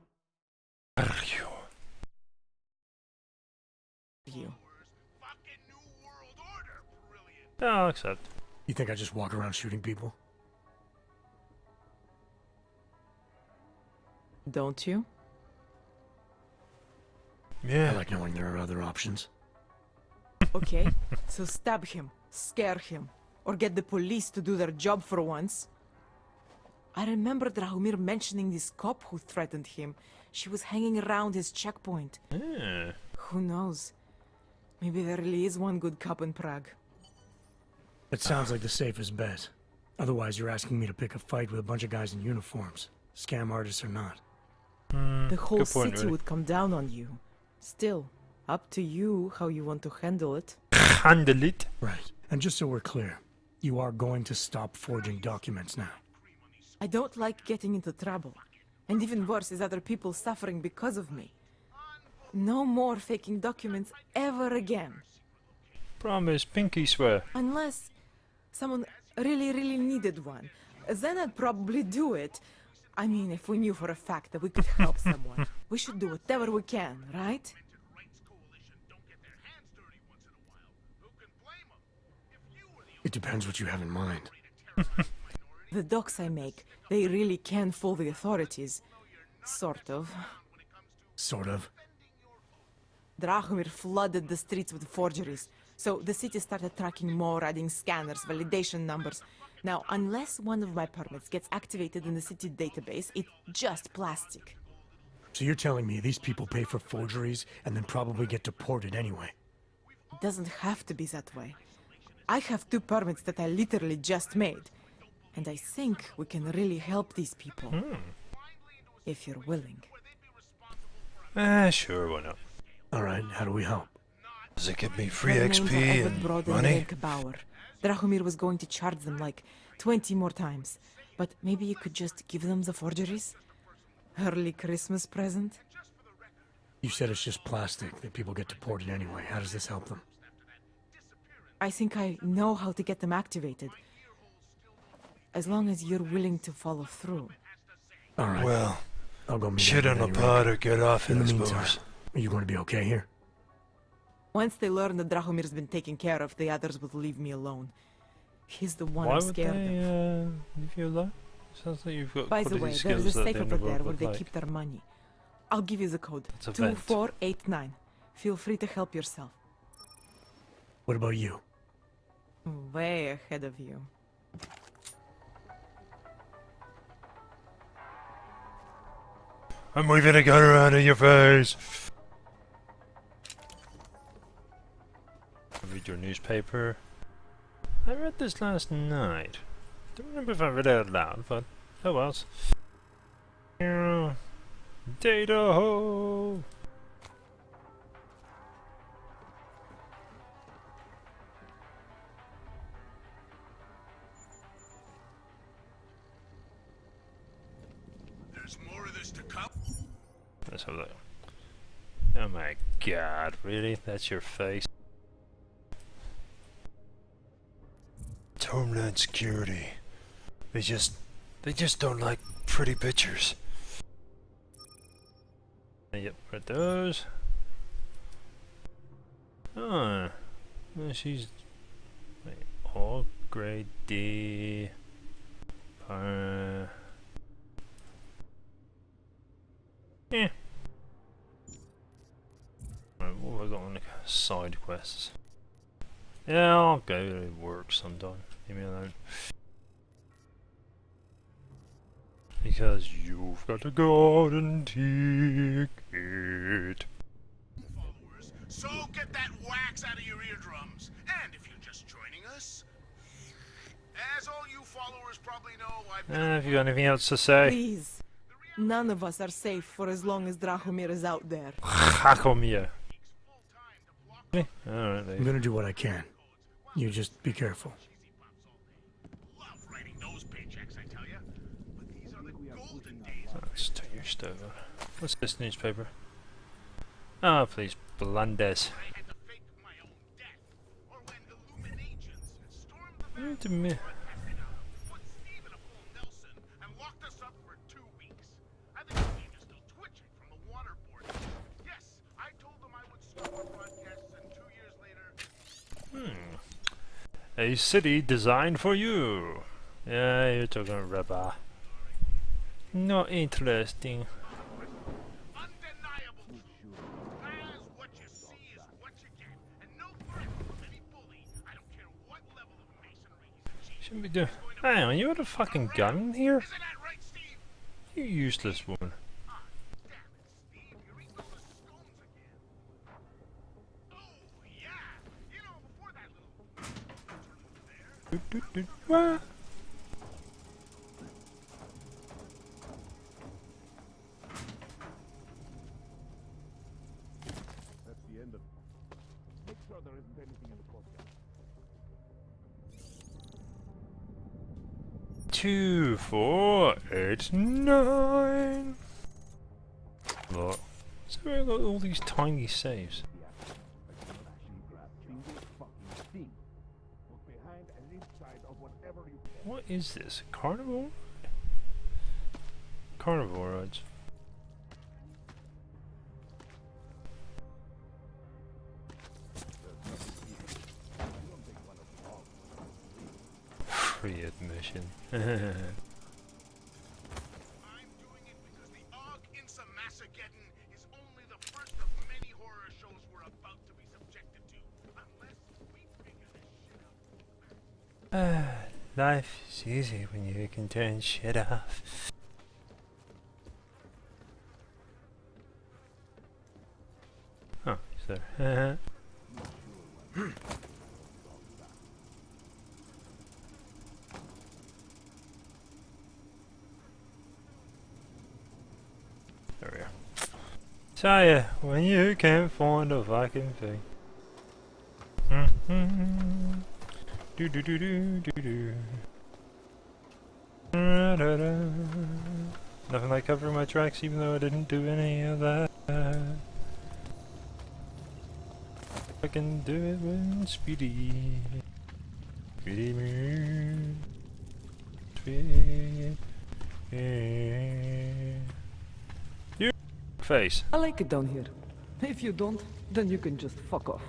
[SPEAKER 11] you?
[SPEAKER 1] No, I'll accept.
[SPEAKER 15] You think I just walk around shooting people?
[SPEAKER 11] Don't you?
[SPEAKER 1] Yeah.
[SPEAKER 15] I like knowing there are other options.
[SPEAKER 11] Okay, so stab him, scare him, or get the police to do their job for once. I remember Drahomir mentioning this cop who threatened him. She was hanging around his checkpoint.
[SPEAKER 1] Yeah.
[SPEAKER 11] Who knows? Maybe there really is one good cop in Prague.
[SPEAKER 15] It sounds like the safest bet. Otherwise, you're asking me to pick a fight with a bunch of guys in uniforms, scam artists or not.
[SPEAKER 11] The whole
[SPEAKER 1] good point,
[SPEAKER 11] city
[SPEAKER 1] really.
[SPEAKER 11] would come down on you. Still, up to you how you want to handle it.
[SPEAKER 1] Handle it.
[SPEAKER 15] Right. And just so we're clear, you are going to stop forging documents now.
[SPEAKER 11] I don't like getting into trouble. And even worse is other people suffering because of me. No more faking documents ever again.
[SPEAKER 1] Promise, pinky swear.
[SPEAKER 11] Unless someone really needed one. Then I'd probably do it. I mean, if we knew for a fact that we could help someone. We should do whatever we can, right?
[SPEAKER 15] It depends what you have in mind.
[SPEAKER 11] The docs I make, they really can fool the authorities. Sort of.
[SPEAKER 15] Sort of.
[SPEAKER 11] Drahomir flooded the streets with forgeries, so the city started tracking more, adding scanners, validation numbers. Now, unless one of my permits gets activated in the city database, it's just plastic.
[SPEAKER 15] So you're telling me these people pay for forgeries and then probably get deported anyway?
[SPEAKER 11] It doesn't have to be that way. I have 2 permits that I literally just made. And I think we can really help these people. If you're willing.
[SPEAKER 1] Sure, why not?
[SPEAKER 15] Alright, how do we help?
[SPEAKER 1] Does it give me free
[SPEAKER 11] Their names are
[SPEAKER 1] XP
[SPEAKER 11] Edward
[SPEAKER 1] and
[SPEAKER 11] Broad
[SPEAKER 1] money?
[SPEAKER 11] and Renke Bauer. Drahomir was going to charge them like 20 more times. But maybe you could just give them the forgeries? Early Christmas present?
[SPEAKER 15] You said it's just plastic, that people get deported anyway. How does this help them?
[SPEAKER 11] I think I know how to get them activated. As long as you're willing to follow through.
[SPEAKER 15] Alright.
[SPEAKER 1] Well,
[SPEAKER 15] I'll go meet
[SPEAKER 1] shit on a
[SPEAKER 15] Edward
[SPEAKER 1] pot
[SPEAKER 15] anyway.
[SPEAKER 1] or get off
[SPEAKER 15] In
[SPEAKER 1] it,
[SPEAKER 15] the
[SPEAKER 1] I
[SPEAKER 15] meantime,
[SPEAKER 1] suppose.
[SPEAKER 15] are you going to be okay here?
[SPEAKER 11] Once they learn that Drahomir's been taken care of, the others will leave me alone. He's the one
[SPEAKER 1] Why
[SPEAKER 11] I'm
[SPEAKER 1] would
[SPEAKER 11] scared
[SPEAKER 1] they
[SPEAKER 11] of.
[SPEAKER 1] leave you alone? Sounds like you've got
[SPEAKER 11] By the
[SPEAKER 1] quality
[SPEAKER 11] way,
[SPEAKER 1] skills
[SPEAKER 11] there's a
[SPEAKER 1] that
[SPEAKER 11] safe
[SPEAKER 1] they
[SPEAKER 11] over
[SPEAKER 1] never
[SPEAKER 11] there where
[SPEAKER 1] would
[SPEAKER 11] they
[SPEAKER 1] like.
[SPEAKER 11] keep their money. I'll give you the code.
[SPEAKER 1] It's a vent.
[SPEAKER 11] 2489. Feel free to help yourself.
[SPEAKER 15] What about you?
[SPEAKER 11] Way ahead of you.
[SPEAKER 1] I'm waving a gun around in your face. Read your newspaper. I read this last night. Don't remember if I read it out loud, but oh well. Data ho!
[SPEAKER 8] There's more of this to come.
[SPEAKER 1] Let's have a look. Oh my god, really? That's your face? It's Homeland Security. They just don't like pretty pictures. Yep, read those. Oh, well, she's wait, all grade D. Yeah. Right, what have I got on the side quests? Yeah, I'll go to work sometime. Leave me alone. Because you've got a golden ticket.
[SPEAKER 8] So get that wax out of your eardrums. And if you're just joining us, as all you followers probably know, I've been
[SPEAKER 1] Have you got anything else to say?
[SPEAKER 11] Please. None of us are safe for as long as Drahomir is out there.
[SPEAKER 1] Hakomia. Alright,
[SPEAKER 15] I'm gonna do what I can. You just be careful.
[SPEAKER 8] writing those paychecks, I tell you. But these are the golden days.
[SPEAKER 1] let's take your stove out. What's this newspaper? Ah, please, Blundes. Wait a minute. A city designed for you. Yeah, you're talking rubber. Not interesting. Shouldn't be doing. Hang on, you had a fucking gun here? You useless woman. Wah.
[SPEAKER 18] That's the end of it. Make sure there isn't anything in the courtyard.
[SPEAKER 1] 2, 4, 8, 9. Look. So we got all these tiny saves. What is this? Carnivore? Carnivore roads. Free admission.
[SPEAKER 8] I'm doing it because the Og Insa-Masageddon is only the first of many horror shows we're about to be subjected to. Unless we figure this shit out.
[SPEAKER 1] Life is easy when you can turn shit off. Oh, he's there. There we go. Tell ya, when you can't find a fucking thing. Do do do do do do. Da, da, da. Nothing like covering my tracks, even though I didn't do any of that. I can do it when speedy. Speedy moon. Speedy. You face.
[SPEAKER 19] I like it down here. If you don't, then you can just fuck off.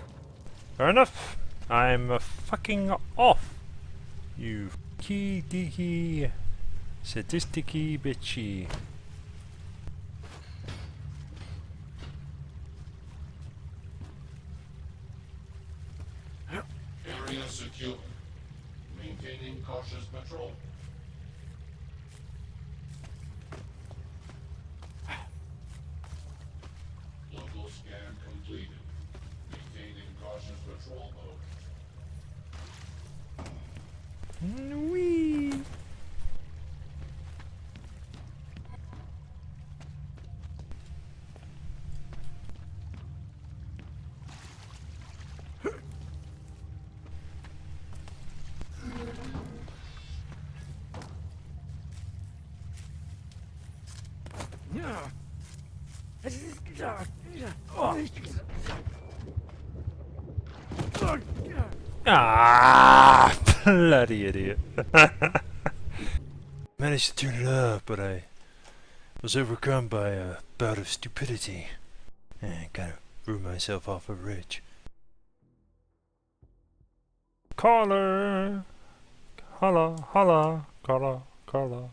[SPEAKER 1] Fair enough. I'm fucking off. You key dicky sadisticky bitchy.
[SPEAKER 16] Area secure. Maintaining cautious patrol. Local scan completed. Maintaining cautious patrol mode.
[SPEAKER 1] Wee. Ah, bloody idiot. Managed to turn it off, but I was overcome by a bout of stupidity and kind of threw myself off a ridge. Caller! Holla, holla, caller, caller.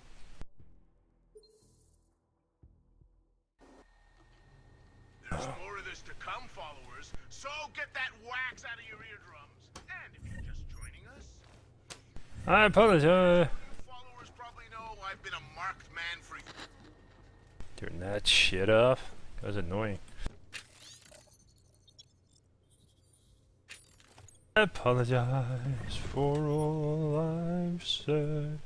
[SPEAKER 8] There's more of this to come, followers, so get that wax out of your eardrums. And if you're just joining us,
[SPEAKER 1] I apologize.
[SPEAKER 8] followers probably know I've been a marked man for years.
[SPEAKER 1] Turn that shit off. That was annoying. I apologize for all I've said.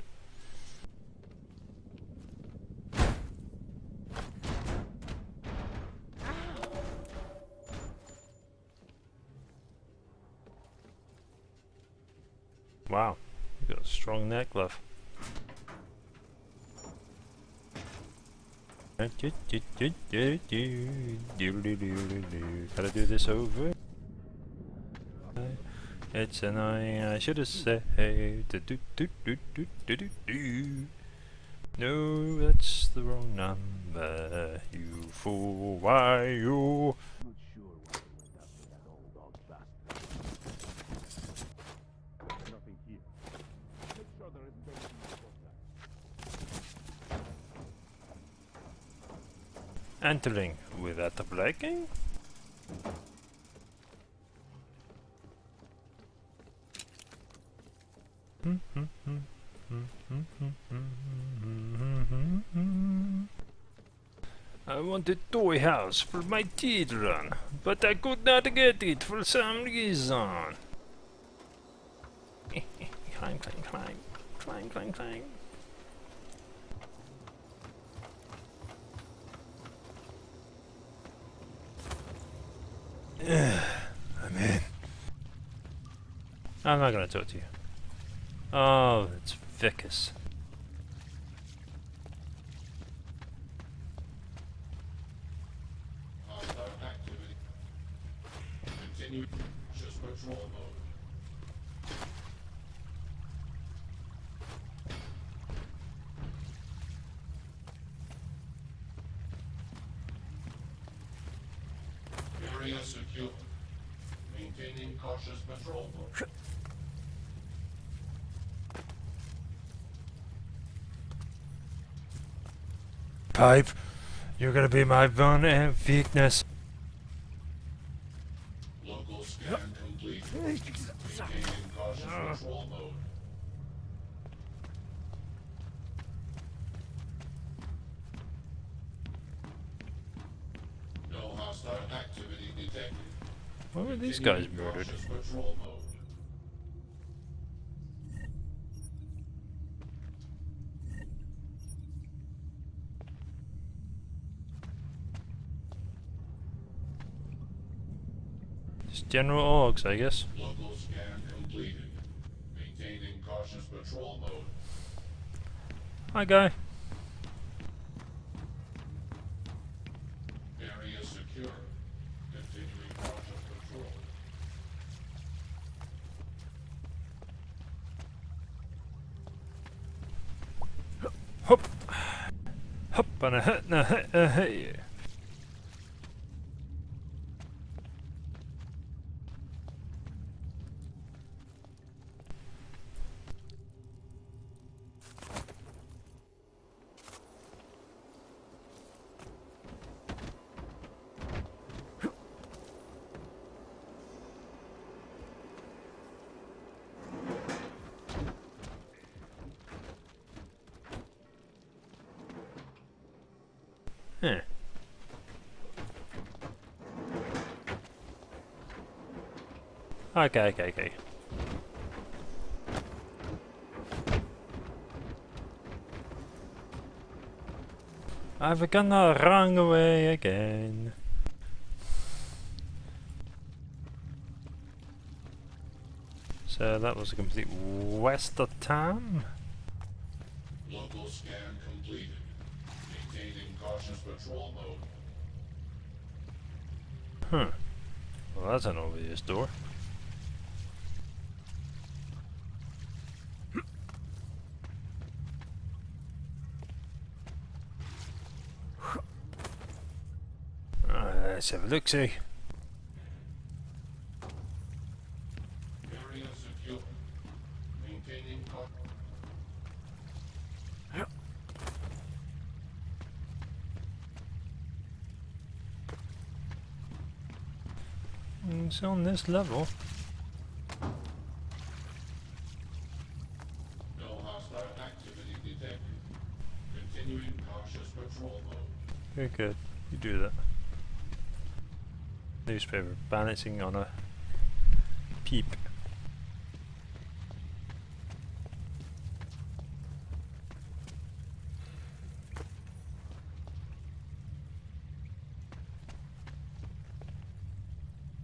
[SPEAKER 1] Wow, you got a strong neck, love. Gotta do this over. It's annoying, I should have said no, that's the wrong number, you fool, why you? Entering without the breaking? I wanted toy house for my children, but I could not get it for some reason. Climb, climb, climb. Climb, climb, climb. I'm in. I'm not gonna talk to you. Oh, it's Vicus.
[SPEAKER 16] Activity. Continue. Just patrol mode. Area secure. Maintaining cautious patrol mode.
[SPEAKER 1] Pipe, you're gonna be my one and weakness.
[SPEAKER 16] Local scan complete. Maintaining cautious patrol mode. No hostile activity detected.
[SPEAKER 1] Why were these guys murdered?
[SPEAKER 16] Cautious patrol mode.
[SPEAKER 1] Just general orgs, I guess.
[SPEAKER 16] Local scan completed. Maintaining cautious patrol mode.
[SPEAKER 1] Hi, guy.
[SPEAKER 16] Area secure. Continuing cautious patrol.
[SPEAKER 1] Hop, hop, and a hit, and a hit, and a hit. Huh. Okay. I've gone the wrong way again. So that was a complete waste of time.
[SPEAKER 16] Local scan completed. Maintaining cautious patrol mode.
[SPEAKER 1] Huh. Well, that's an obvious door. Let's have a look-see.
[SPEAKER 16] Area secure. Maintaining
[SPEAKER 1] It's on this level.
[SPEAKER 16] No hostile activity detected. Continuing cautious patrol mode.
[SPEAKER 1] Very good. You do that. Newspaper balancing on a peep.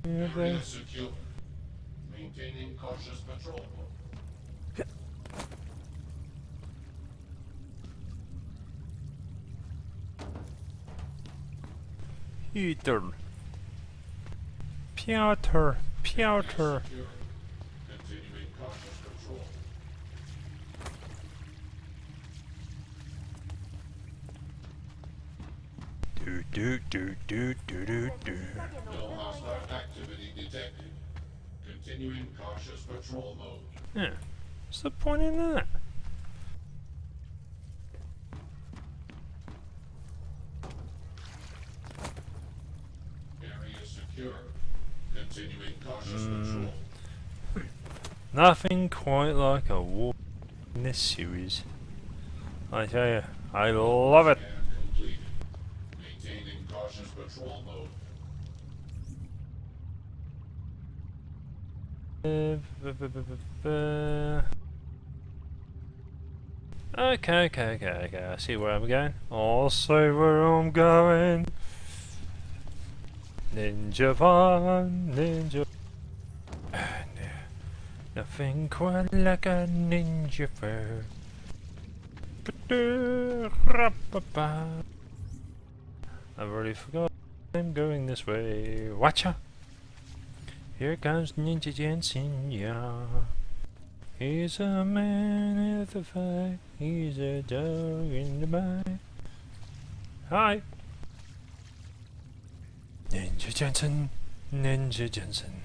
[SPEAKER 16] Area secure. Maintaining cautious patrol mode.
[SPEAKER 1] Peter. Piotr.
[SPEAKER 16] Secure. Continuing cautious patrol.
[SPEAKER 1] Do.
[SPEAKER 16] No hostile activity detected. Continuing cautious patrol mode.
[SPEAKER 1] Yeah. What's the point in that?
[SPEAKER 16] Area secure. Continuing cautious patrol.
[SPEAKER 1] Nothing quite like a war. in this series. I tell you, I love it.
[SPEAKER 16] Complete. Maintaining cautious patrol mode.
[SPEAKER 1] Okay. I see where I'm going. I'll see where I'm going. Ninja fun, ninja. Nothing quite like a ninja fair. I've already forgot. I'm going this way. Watcha! Here comes Ninja Jensen, yeah. He's a man at the fight. He's a dog in the bite. Hi! Ninja Jensen, Ninja Jensen.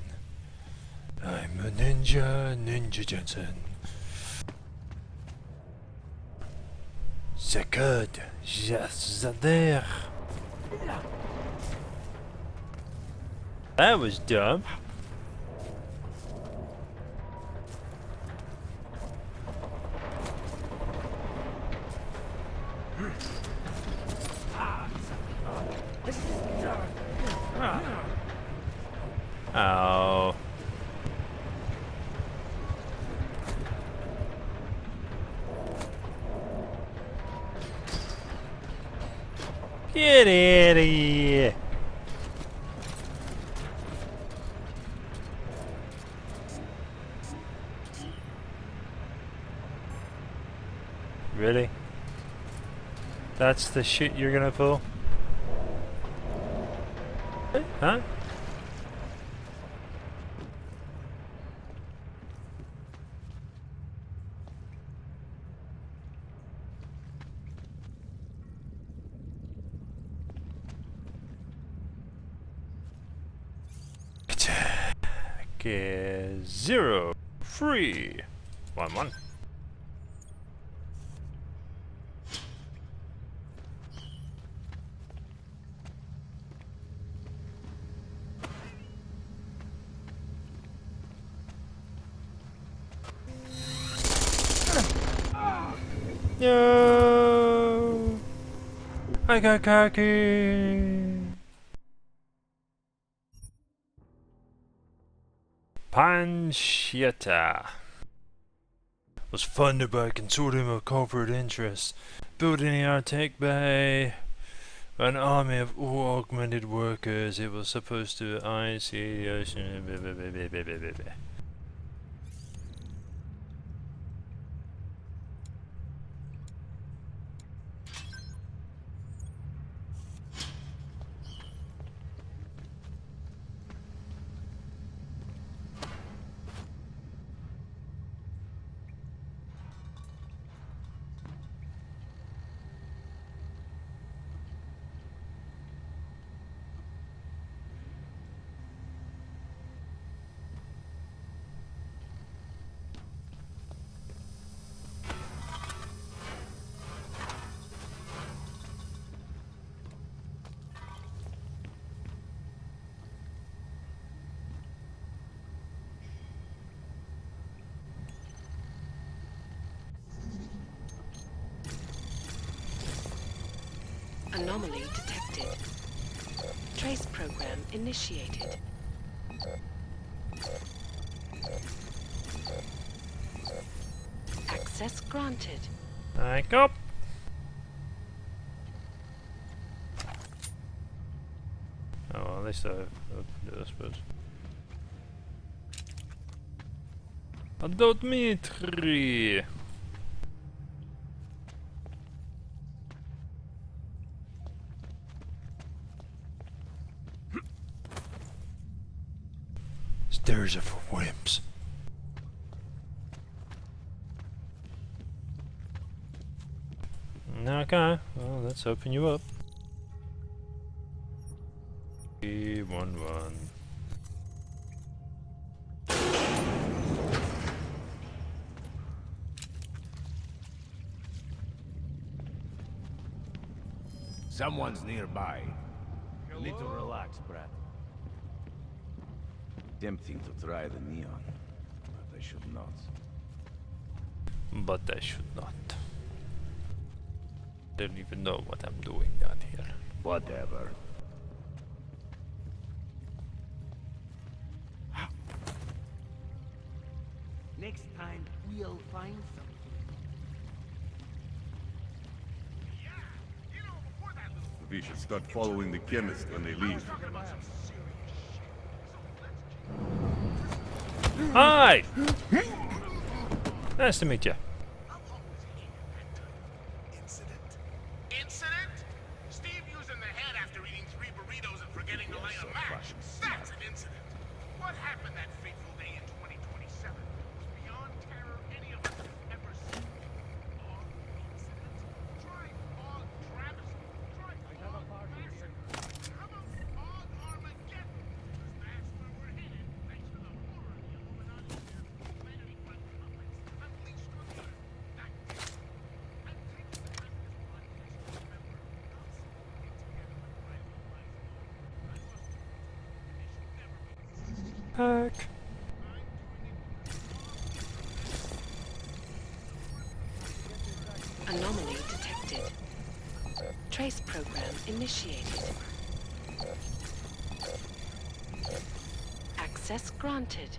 [SPEAKER 1] I'm a ninja, Ninja Jensen. C'est good, just there. That was dumb. Oh. Get out of here. Really? That's the shit you're gonna pull? Huh? Okay, 0, 3, 1, 1. No! I got cocky! Pancetta was funded by a consortium of corporate interests, building our tech by an army of augmented workers. It was supposed to ice the ocean.
[SPEAKER 10] Anomaly detected. Trace program initiated. Access granted.
[SPEAKER 1] Back up. Oh, well, at least I suppose. Dmitri. Stairs are for wimps. Okay, well, let's open you up. 3-1-1.
[SPEAKER 7] Someone's nearby. You need to relax, Brad. Tempting to try the neon, but I should not.
[SPEAKER 1] But I should not. Don't even know what I'm doing down here. Whatever.
[SPEAKER 5] Next time, we'll find something.
[SPEAKER 18] We should start following the chemist when they leave.
[SPEAKER 1] Hi! Nice to meet you.
[SPEAKER 8] Incident? Steve using the head after eating 3 burritos and forgetting to light a match. That's an incident. What happened that fateful day in 2027 was beyond terror any of us have ever seen. Og incident? Try Og travesty. Try Og massacre. How about Og Armageddon? Because that's where we're headed, thanks to the horror of the Illuminati humanity run puppets unleashed on the Earth. That I'm taking the time of this podcast to remember not simply getting together with rival lives alone. I lost the and they should never be.
[SPEAKER 1] Heck.
[SPEAKER 10] Anomaly detected. Trace program initiated. Access granted.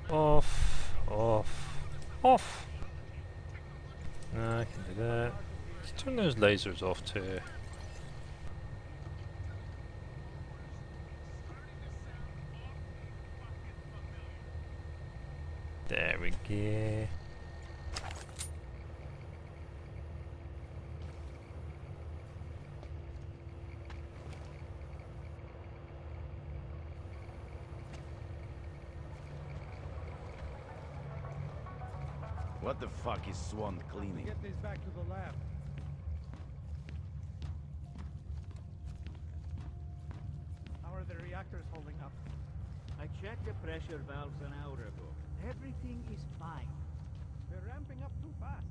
[SPEAKER 1] Off. Off. I can do that. Let's turn those lasers off too. There we go.
[SPEAKER 7] What the fuck is Swan cleaning?
[SPEAKER 3] Get these back to the lab. How are the reactors holding up?
[SPEAKER 5] I checked the pressure valves an hour ago. Everything is fine.
[SPEAKER 3] They're ramping up too fast.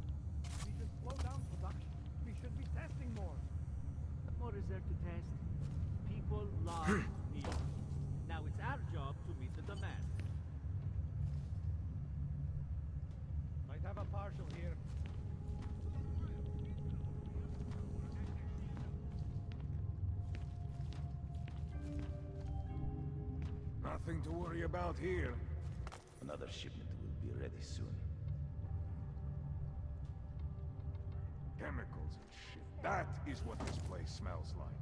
[SPEAKER 3] We should slow down production. We should be testing more.
[SPEAKER 5] What more is there to test? People love neon. Now it's our job to meet the demand.
[SPEAKER 3] Might have a partial here.
[SPEAKER 18] Nothing to worry about here.
[SPEAKER 7] Another shipment will be ready soon.
[SPEAKER 18] Chemicals and shit. That is what this place smells like.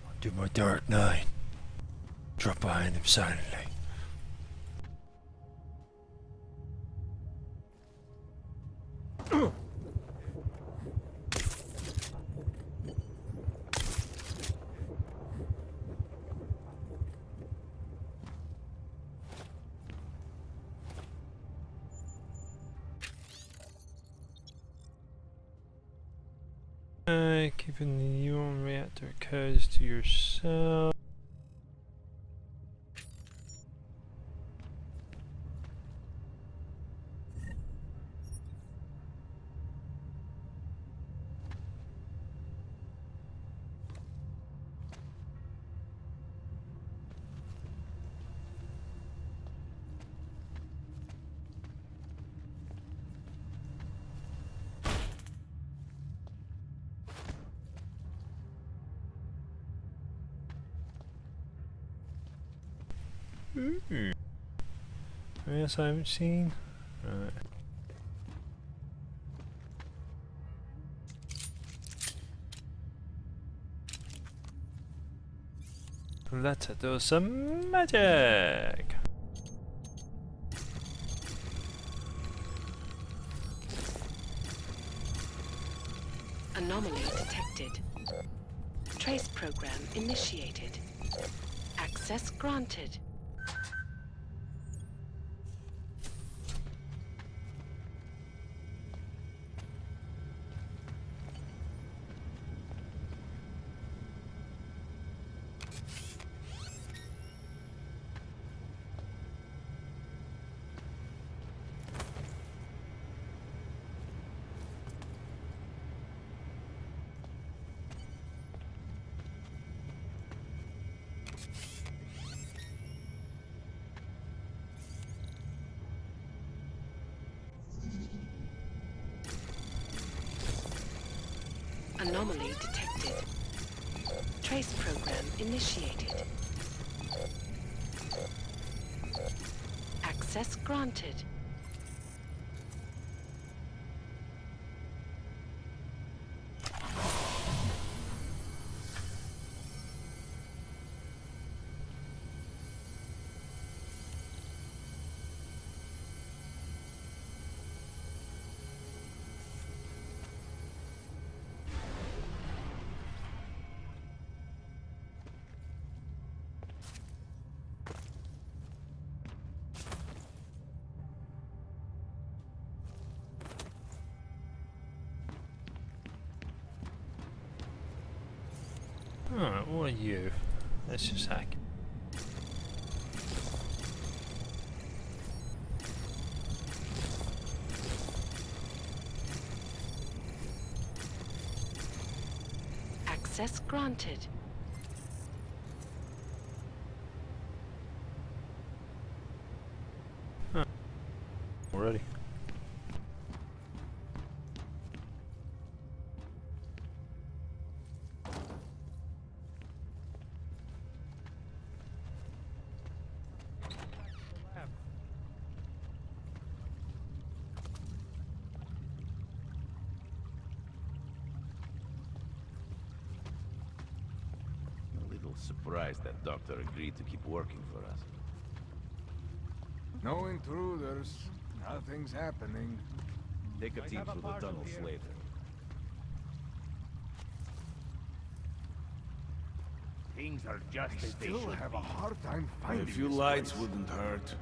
[SPEAKER 1] I'll do my dark night. Drop behind him silently. Keeping the neon reactor codes to yourself. Yes, I haven't seen. Right. Let's do some magic.
[SPEAKER 10] Anomaly detected. Trace program initiated. Access granted. Anomaly detected. Trace program initiated. Access granted.
[SPEAKER 1] Alright, what are you? Let's just hack.
[SPEAKER 10] Access granted.
[SPEAKER 1] Huh. Already.
[SPEAKER 7] Surprised that doctor agreed to keep working for us.
[SPEAKER 18] No intruders. Nothing's happening.
[SPEAKER 7] Take a team through the tunnels later.
[SPEAKER 8] Things are just as they
[SPEAKER 18] Still
[SPEAKER 8] should
[SPEAKER 18] have
[SPEAKER 8] be.
[SPEAKER 18] a hard time finding
[SPEAKER 7] A few
[SPEAKER 18] this
[SPEAKER 7] lights
[SPEAKER 18] place.
[SPEAKER 7] wouldn't hurt.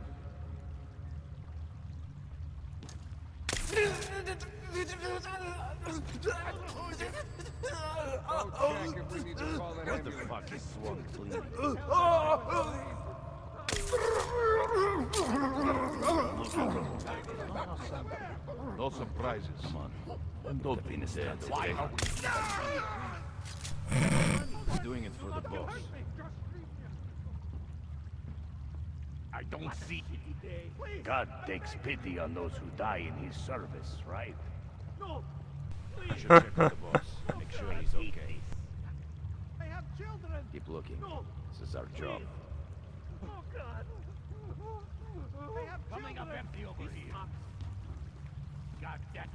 [SPEAKER 18] I'll check if we need to call an
[SPEAKER 7] What the
[SPEAKER 18] ambulance.
[SPEAKER 7] fuck is swung bleeding?
[SPEAKER 8] No surprises.
[SPEAKER 7] Come on. Don't be dead.
[SPEAKER 8] Why are
[SPEAKER 7] He's doing it for the boss.
[SPEAKER 8] I don't see. God takes pity on those who die in his service, right?
[SPEAKER 3] No!
[SPEAKER 7] You should check with the boss. Make sure he's okay.
[SPEAKER 3] I have children!
[SPEAKER 7] Keep looking.
[SPEAKER 3] No!
[SPEAKER 7] This is our job.
[SPEAKER 3] Oh, God! I have
[SPEAKER 8] Coming up
[SPEAKER 3] children!
[SPEAKER 8] empty over here. God damn.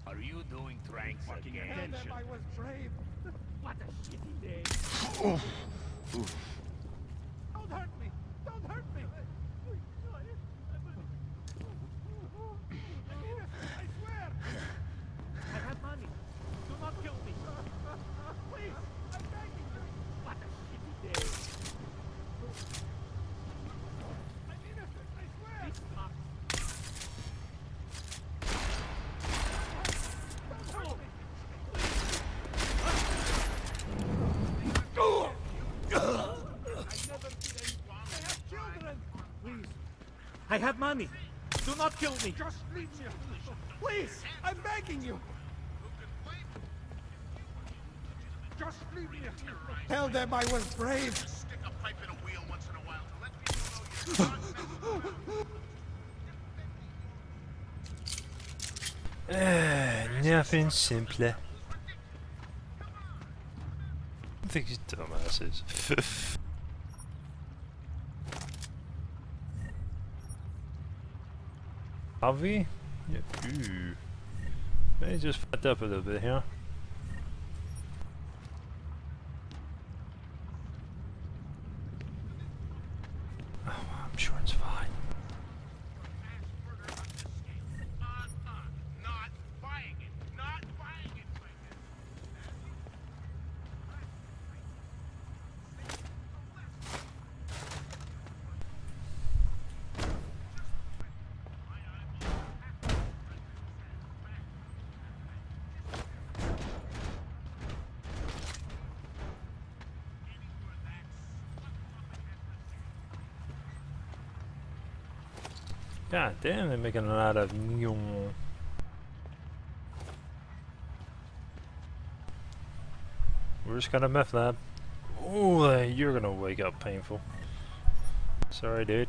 [SPEAKER 8] Are you doing tranks again?
[SPEAKER 3] Tell them I was brave! What a shitty day! Don't hurt me! Don't hurt me! I swear!
[SPEAKER 5] I have money. Do not kill me.
[SPEAKER 3] Please! I'm begging you!
[SPEAKER 5] What a shitty day.
[SPEAKER 3] I'm innocent! I swear!
[SPEAKER 5] This sucks.
[SPEAKER 3] Don't hurt me! I have children!
[SPEAKER 5] Please. I have money. Do not kill me.
[SPEAKER 3] Just leave me! Please! I'm begging you! Just leave me! Tell them I was brave!
[SPEAKER 8] Stick a pipe in a wheel once in a while to let people know you're not
[SPEAKER 1] Nothing simpler. I think he's dumbasses. Have we? Yeah. Ooh. They just fucked up a little bit here. Oh, I'm sure it's fine.
[SPEAKER 8] not buying it. Not buying it.
[SPEAKER 1] God damn, they're making a lot of Where's kind of meth lab? Oh, you're gonna wake up painful. Sorry, dude.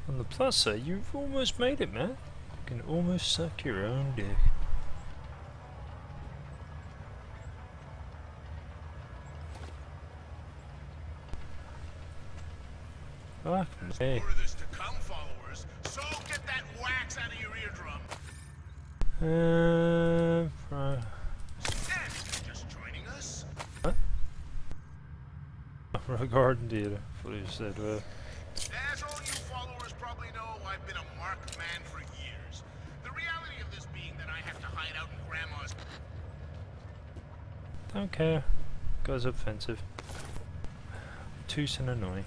[SPEAKER 1] On the plus side, you've almost made it, man. You can almost suck your own dick. Fuck me.
[SPEAKER 8] More of this to come, followers. So get that wax out of your eardrum. Just joining us?
[SPEAKER 1] What? Garden theater. What you said,
[SPEAKER 8] As all you followers probably know, I've been a marked man for years. The reality of this being that I have to hide out in Grandma's...
[SPEAKER 1] Don't care. Guy's offensive. Obtuse and annoying.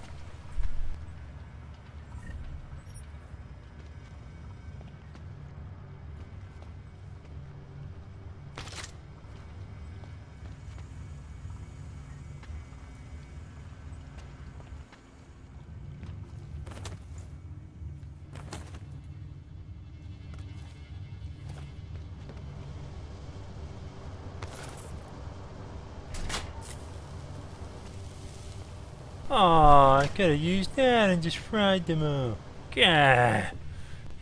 [SPEAKER 1] Aw, I could've used that and just fried them all. Gah!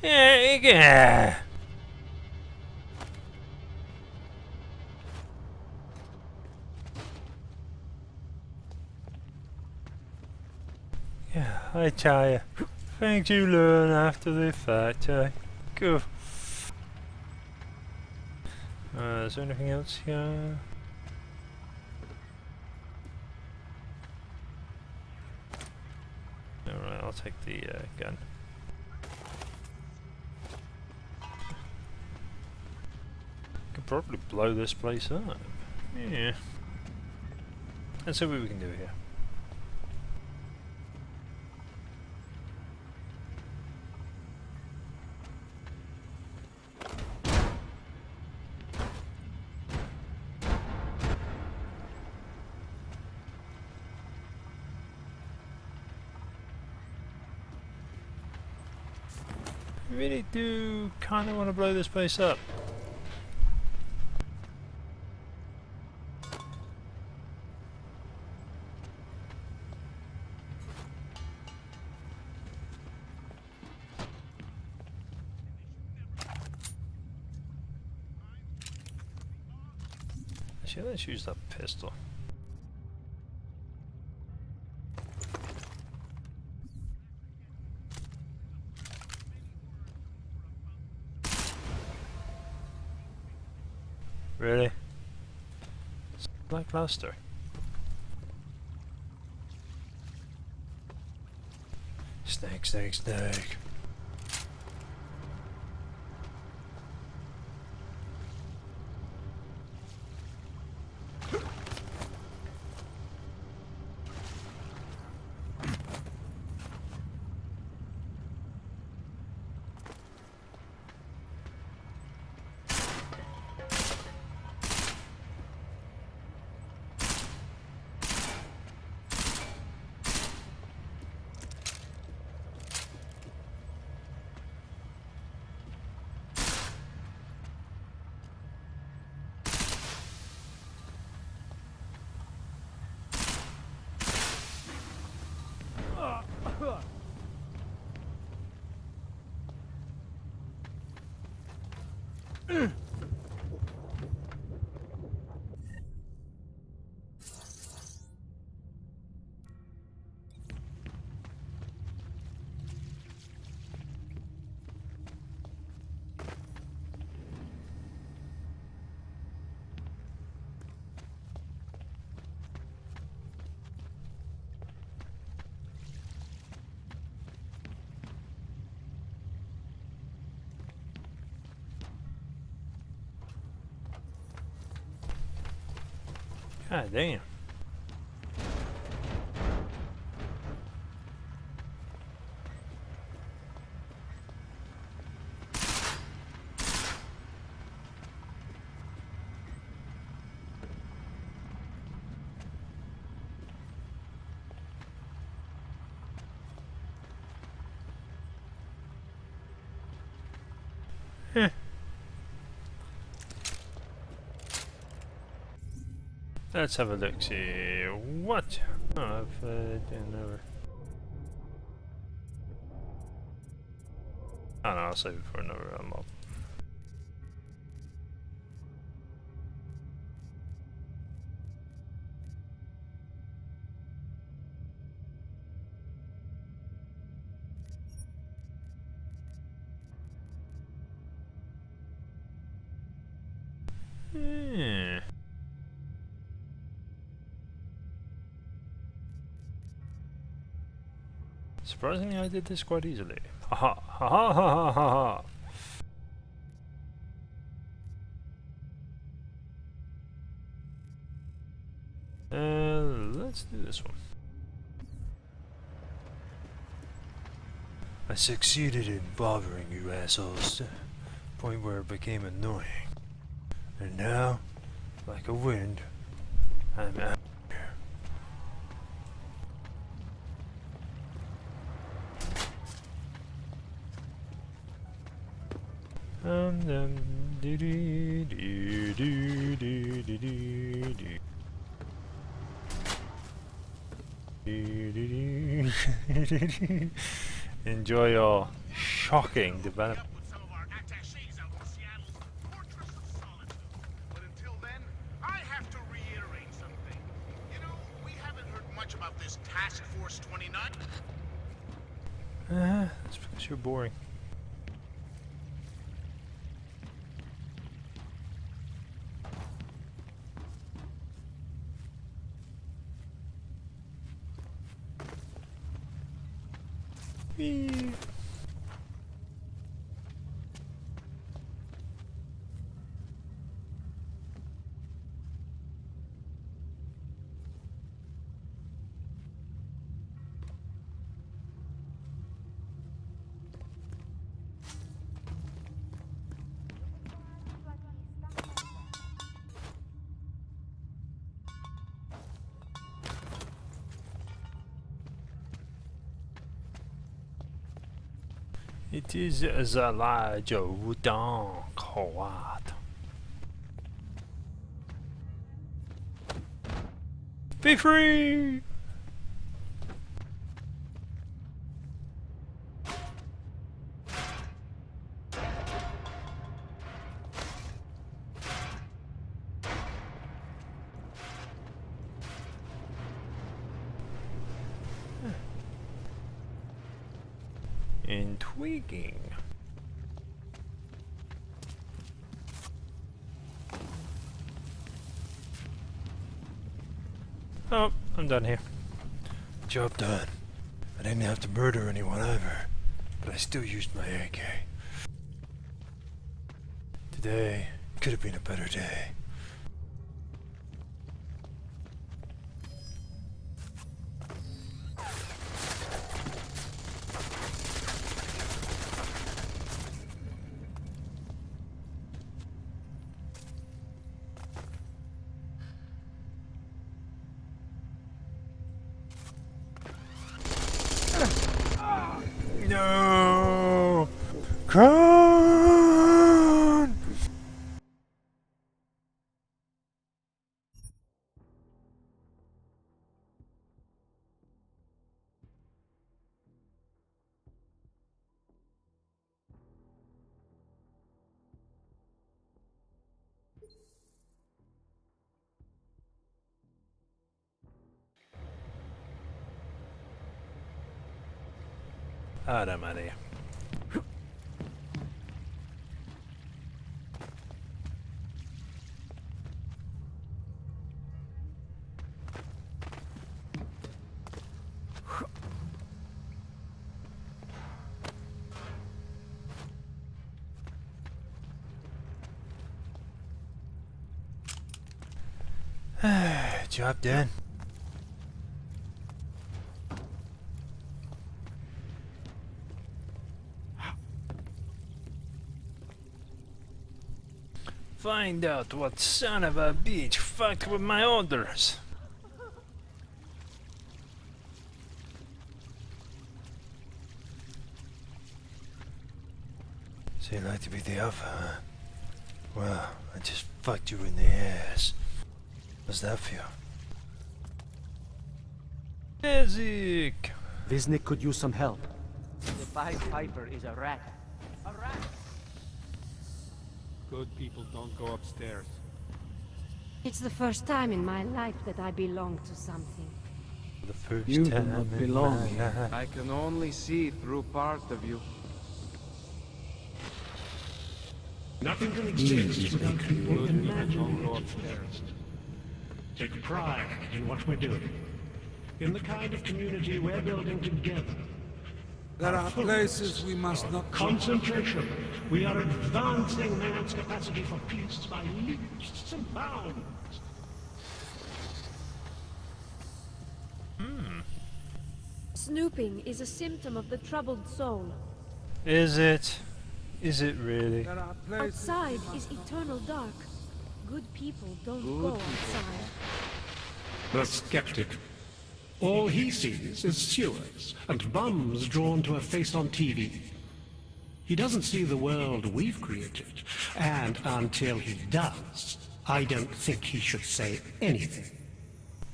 [SPEAKER 1] Yeah, gah! Yeah, I tell you, things you learn after the fact, Go. Is there anything else here? Alright, I'll take the gun. Could probably blow this place up. Yeah. Let's see what we can do here. I really do kind of want to blow this place up. Actually, let's use that pistol. Really? Lackluster. Snake, snake, snake. God damn. Let's have a look. See what? Oh, I've done over. I don't know, I'll save it for another unlock. Yeah. Surprisingly, I did this quite easily. Ha ha ha ha ha ha ha. Let's do this one. I succeeded in bothering you assholes to the point where it became annoying. And now, like a wind, I'm out here. Do do do do do do do. Enjoy your shocking development.
[SPEAKER 8] But until then, I have to reiterate something. You know, we haven't heard much about this Task Force 29.
[SPEAKER 1] That's because you're boring. It is the large wooden quad. Be free! Intriguing. Oh, I'm done here. Job done. I didn't have to murder anyone either, but I still used my AK. Today could have been a better day. No! Crown! Ahora, María. Job done. Find out what son of a bitch fucked with my orders. So you like to be the alpha, huh? Well, I just fucked you in the ass. How's that feel? Music!
[SPEAKER 5] Visnik could use some help. The Pied Piper is a rat.
[SPEAKER 6] A rat!
[SPEAKER 3] Good people don't go upstairs.
[SPEAKER 2] It's the first time in my life that I belong to something.
[SPEAKER 1] The first
[SPEAKER 3] You do
[SPEAKER 1] time
[SPEAKER 3] not
[SPEAKER 1] in
[SPEAKER 3] belong
[SPEAKER 1] my
[SPEAKER 3] here.
[SPEAKER 1] life.
[SPEAKER 3] I can only see through part of you.
[SPEAKER 16] Nothing can exist without people
[SPEAKER 3] Good people
[SPEAKER 16] imagining
[SPEAKER 3] don't go
[SPEAKER 16] it.
[SPEAKER 3] upstairs.
[SPEAKER 16] Take pride in what we're doing. In the kind of community we're building together.
[SPEAKER 20] There are places we must not go.
[SPEAKER 16] Concentration. We are advancing man's capacity for peace by leaps and bounds.
[SPEAKER 2] Snooping is a symptom of the troubled soul.
[SPEAKER 1] Is it? Is it really?
[SPEAKER 20] There are places
[SPEAKER 2] Outside is eternal dark. Good people don't go outside.
[SPEAKER 16] The skeptic. All he sees is sewers and bums drawn to a face on TV. He doesn't see the world we've created, and until he does, I don't think he should say anything.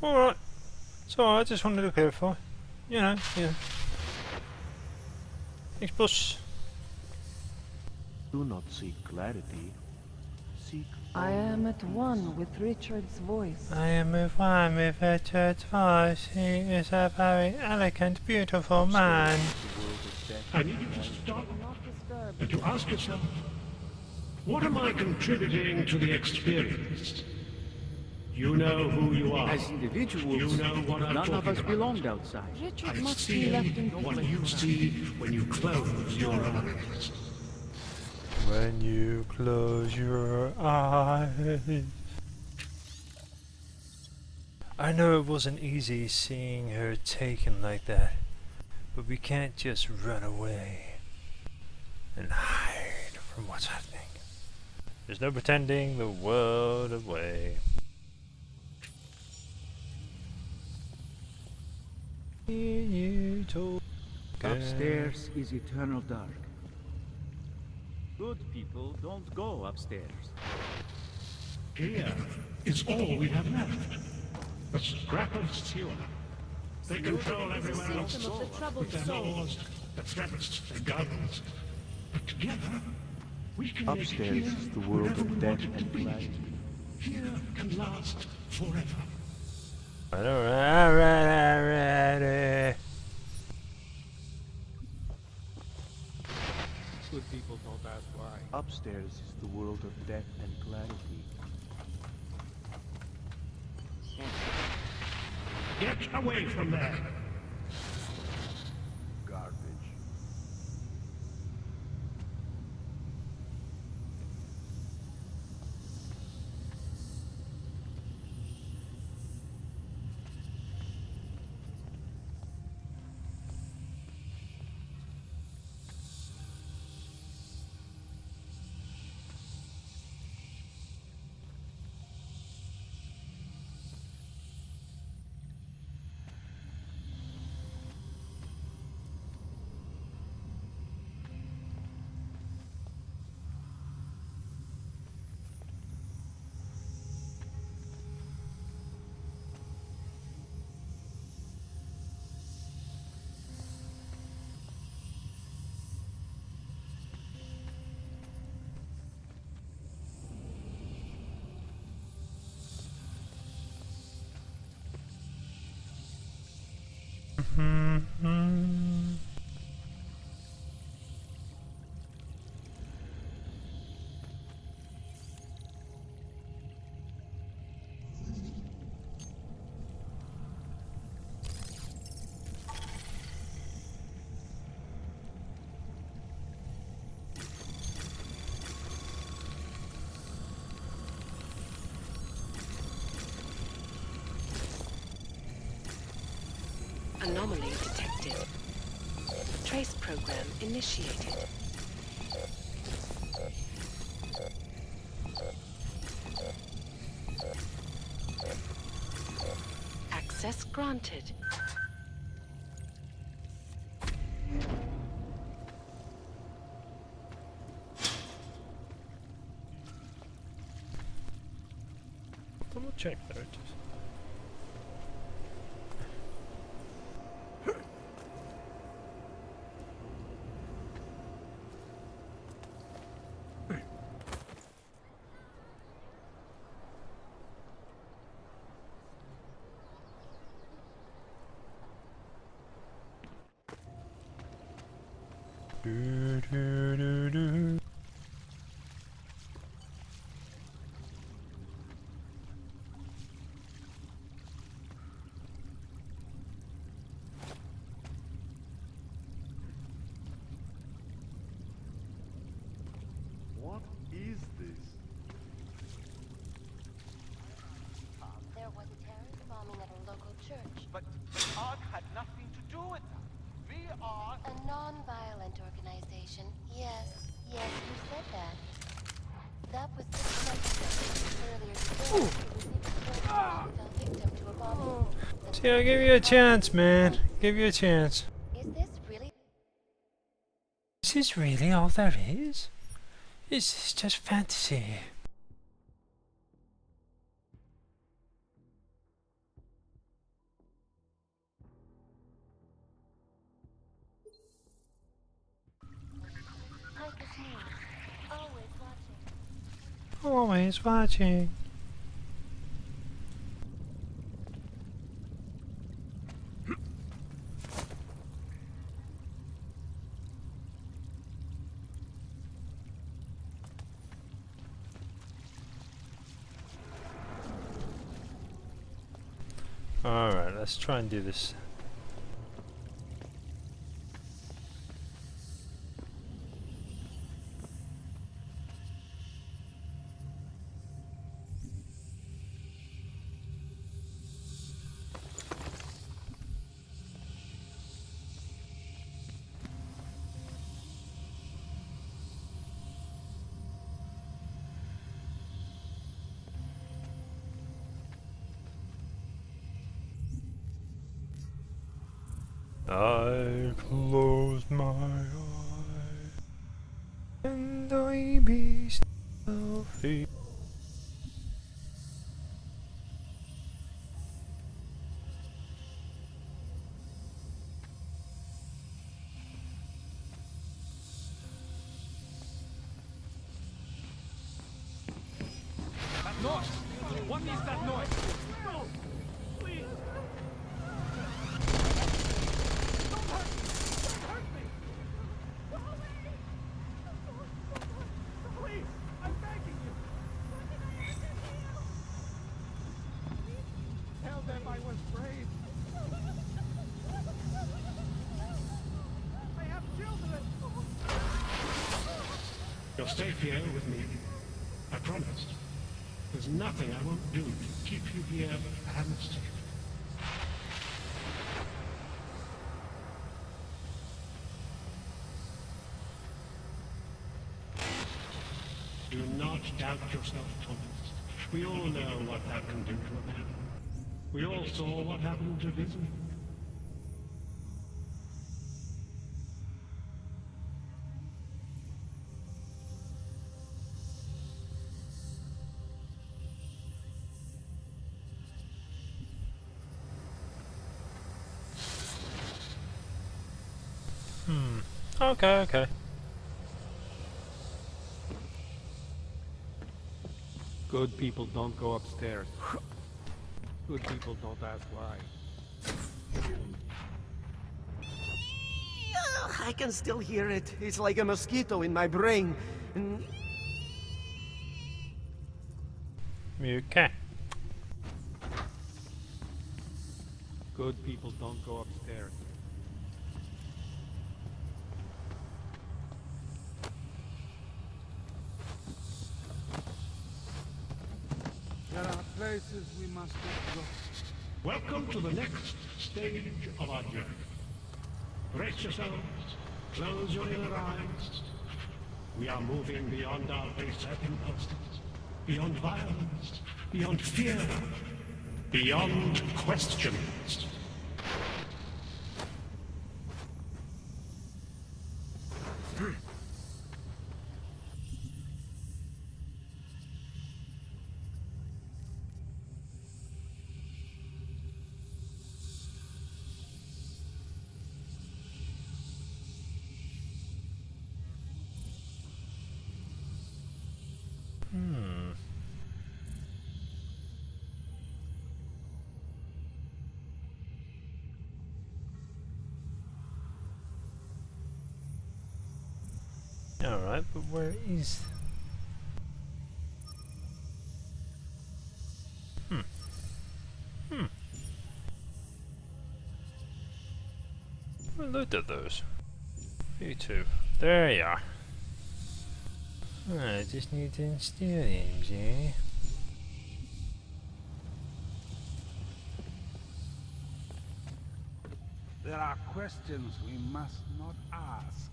[SPEAKER 1] Alright. It's alright, I just wanted to clarify. You know, yeah. Thanks, boss.
[SPEAKER 5] Do not seek clarity. Seek.
[SPEAKER 19] I am at one with Richard's voice.
[SPEAKER 1] I am with one with Richard's voice. He is a very elegant, beautiful man.
[SPEAKER 16] I need you to stop and to ask yourself, what am I contributing to the experience? You know who you are.
[SPEAKER 5] As individuals,
[SPEAKER 16] You know what I'm
[SPEAKER 5] none of
[SPEAKER 16] talking
[SPEAKER 5] us
[SPEAKER 16] about.
[SPEAKER 5] belonged outside.
[SPEAKER 19] Richard
[SPEAKER 16] I
[SPEAKER 19] must
[SPEAKER 16] see
[SPEAKER 19] be left in
[SPEAKER 16] what
[SPEAKER 19] peace.
[SPEAKER 16] you see when you close your eyes.
[SPEAKER 1] When you close your eyes. I know it wasn't easy seeing her taken like that, but we can't just run away and hide from what's happening. There's no pretending the world away. You told
[SPEAKER 5] Upstairs is eternal dark. Good people don't go upstairs.
[SPEAKER 16] Here is all we have left. A scrap of sewer. They control everywhere else
[SPEAKER 2] Symptom of the troubled
[SPEAKER 16] with their
[SPEAKER 2] soul.
[SPEAKER 16] laws, their threats, their guns. But together, we can make
[SPEAKER 5] Upstairs
[SPEAKER 16] here
[SPEAKER 5] is the world
[SPEAKER 16] whatever
[SPEAKER 5] of
[SPEAKER 16] we
[SPEAKER 5] death
[SPEAKER 16] want it to
[SPEAKER 5] and
[SPEAKER 16] be.
[SPEAKER 5] blood.
[SPEAKER 16] Here can last forever.
[SPEAKER 1] alright.
[SPEAKER 3] Good people don't ask why.
[SPEAKER 5] Upstairs is the world of death and clarity.
[SPEAKER 16] Get away from there.
[SPEAKER 5] Garbage.
[SPEAKER 10] Anomaly detected. Trace program initiated. Access granted.
[SPEAKER 1] Double check there.
[SPEAKER 3] is this?
[SPEAKER 9] There was a terrorist bombing at a local church.
[SPEAKER 14] But ARC had nothing to do with that. We are
[SPEAKER 9] a non-violent organization. Yes, you said that. That was 6 months ago. Earlier today, fell victim to a bombing.
[SPEAKER 1] See, I'll give you a chance, man. Give you a chance.
[SPEAKER 9] Is this really?
[SPEAKER 1] Is this really all there is? Is this just fantasy? Always watching. Alright, let's try and do this. I close my eyes and I be still free.
[SPEAKER 3] That noise! What is that noise? No! Please! Don't hurt me! Don't hurt me! Go away! Please! I'm begging you! Tell them I was brave! I have children!
[SPEAKER 16] You'll stay here with me. I promise. There's nothing I won't do to keep you here and safe. Do not doubt yourself, Thomas. We all know what that can do to a man. We all saw what happened to Disney.
[SPEAKER 1] Okay.
[SPEAKER 3] Good people don't go upstairs. Good people don't ask why.
[SPEAKER 21] I can still hear it. It's like a mosquito in my brain.
[SPEAKER 1] Okay.
[SPEAKER 3] Good people don't go upstairs.
[SPEAKER 20] There are places we must not go.
[SPEAKER 16] Welcome to the next stage of our journey. Brace yourselves, close your inner eyes. We are moving beyond our baser impulses, beyond violence, beyond fear, beyond questions.
[SPEAKER 1] Alright, but where is... We looked at those. You two. There you are. I just need to install him, yeah?
[SPEAKER 20] There are questions we must not ask.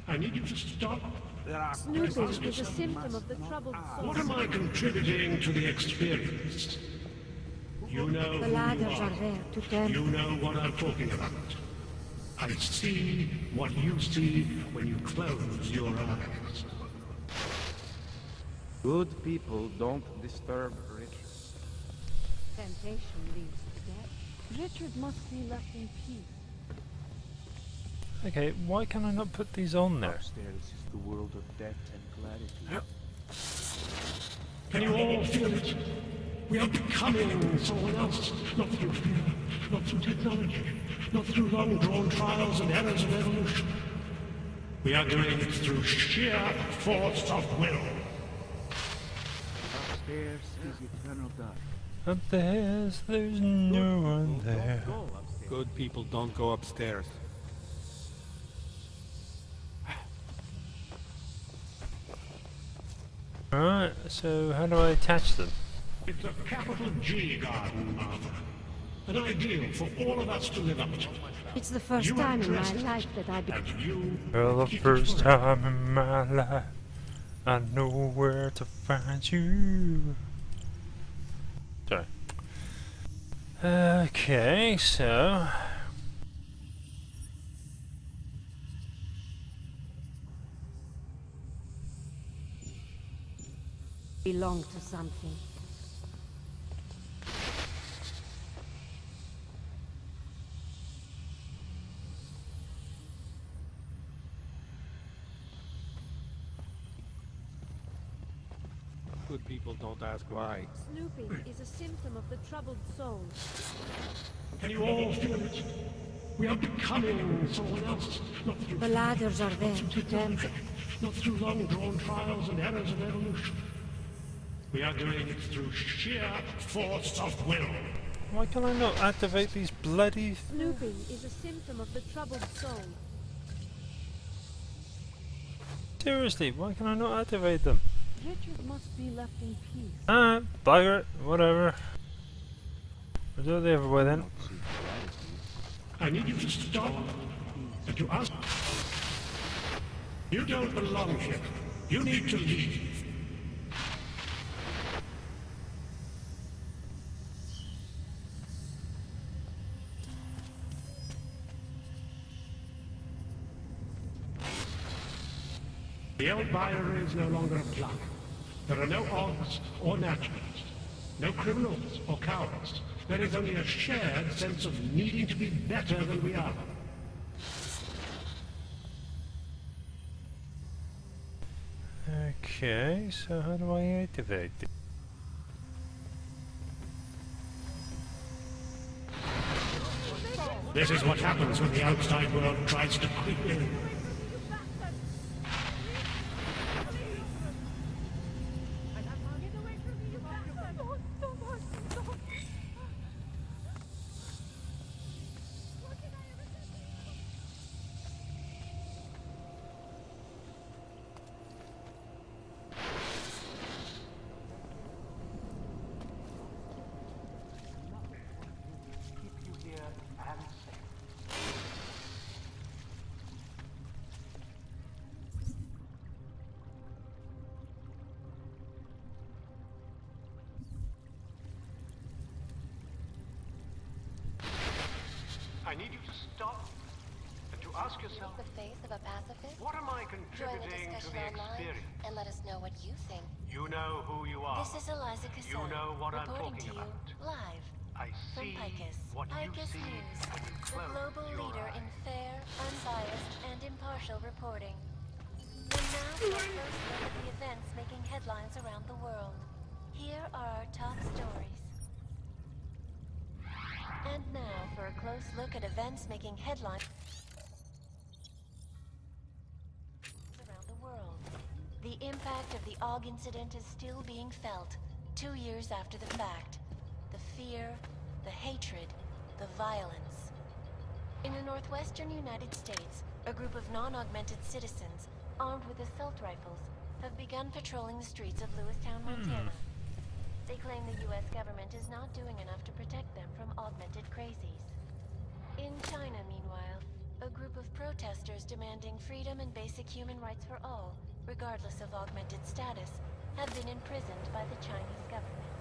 [SPEAKER 16] I need you to stop.
[SPEAKER 20] There are
[SPEAKER 2] Snooping is a symptom of the troubled soul.
[SPEAKER 16] What am I contributing to the experience? You know
[SPEAKER 2] The
[SPEAKER 16] who
[SPEAKER 2] ladders
[SPEAKER 16] you
[SPEAKER 2] are there to tempt.
[SPEAKER 16] You know what I'm talking about. I see what you see when you close your eyes.
[SPEAKER 3] Good people don't disturb Richard.
[SPEAKER 2] Temptation leads to death. Richard must be left in peace.
[SPEAKER 1] Okay, why can I not put these on there?
[SPEAKER 5] Upstairs is the world of death and gratitude.
[SPEAKER 16] Can you all feel it? We are becoming someone else, not through fear, not through technology, not through long-drawn trials and errors of evolution. We are doing it through sheer force of will.
[SPEAKER 5] Upstairs is eternal dark.
[SPEAKER 1] Up there's no one there.
[SPEAKER 3] Good people don't go upstairs.
[SPEAKER 1] Alright, so how do I attach them?
[SPEAKER 16] It's a capital G garden, Martha. An ideal for all of us to live up to.
[SPEAKER 2] It's the first time in my life that I
[SPEAKER 1] For the first time in my life, I know where to find you. Sorry. Okay, so...
[SPEAKER 2] belong to something.
[SPEAKER 3] Good people don't ask why.
[SPEAKER 2] Snooping is a symptom of the troubled soul.
[SPEAKER 16] Can you all feel it? We are becoming someone else, not through
[SPEAKER 2] The ladders are there to tempt.
[SPEAKER 16] not through long-drawn trials and errors of evolution. We are doing it through sheer force of will.
[SPEAKER 1] Why can I not activate these bloody...
[SPEAKER 2] Snooping is a symptom of the troubled soul.
[SPEAKER 1] Seriously, why can I not activate them?
[SPEAKER 2] Richard must be left in peace.
[SPEAKER 1] Ah, bugger it, whatever. We'll do it the other way then.
[SPEAKER 16] I need you to stop and to ask. You don't belong here. You need to leave. The old Bakeri is no longer a plug. There are no odds or naturals, no criminals or cowards. There is only a shared sense of needing to be better than we are.
[SPEAKER 1] Okay, so how do I activate it?
[SPEAKER 16] This is what happens when the outside world tries to creep in. I need you to stop and to ask yourself,
[SPEAKER 9] The face of a pacifist?
[SPEAKER 16] what am I
[SPEAKER 9] Join the
[SPEAKER 16] contributing to
[SPEAKER 9] discussion
[SPEAKER 16] the
[SPEAKER 9] online
[SPEAKER 16] experience?
[SPEAKER 9] and let us know what you think.
[SPEAKER 16] You know who you are.
[SPEAKER 9] This is Eliza Cassan,
[SPEAKER 16] You know what I'm
[SPEAKER 9] reporting
[SPEAKER 16] talking
[SPEAKER 9] to you
[SPEAKER 16] about.
[SPEAKER 9] live
[SPEAKER 16] I
[SPEAKER 9] from
[SPEAKER 16] see
[SPEAKER 9] Picus.
[SPEAKER 16] what you
[SPEAKER 9] Picus
[SPEAKER 16] see
[SPEAKER 9] News,
[SPEAKER 16] when you
[SPEAKER 9] the
[SPEAKER 16] close
[SPEAKER 9] global
[SPEAKER 16] your
[SPEAKER 9] leader in
[SPEAKER 16] eyes.
[SPEAKER 9] fair, unbiased, and impartial reporting. And now for a close look at the events making headlines around the world. Here are our top stories. And now for a close look at events making headlines around the world. The impact of the AUG incident is still being felt, 2 years after the fact. The fear, the hatred, the violence. In the northwestern United States, a group of non-augmented citizens armed with assault rifles, have begun patrolling the streets of Lewistown, Montana. They claim the US government is not doing enough to protect them from augmented crazies. In China, meanwhile, a group of protesters demanding freedom and basic human rights for all, regardless of augmented status, have been imprisoned by the Chinese government.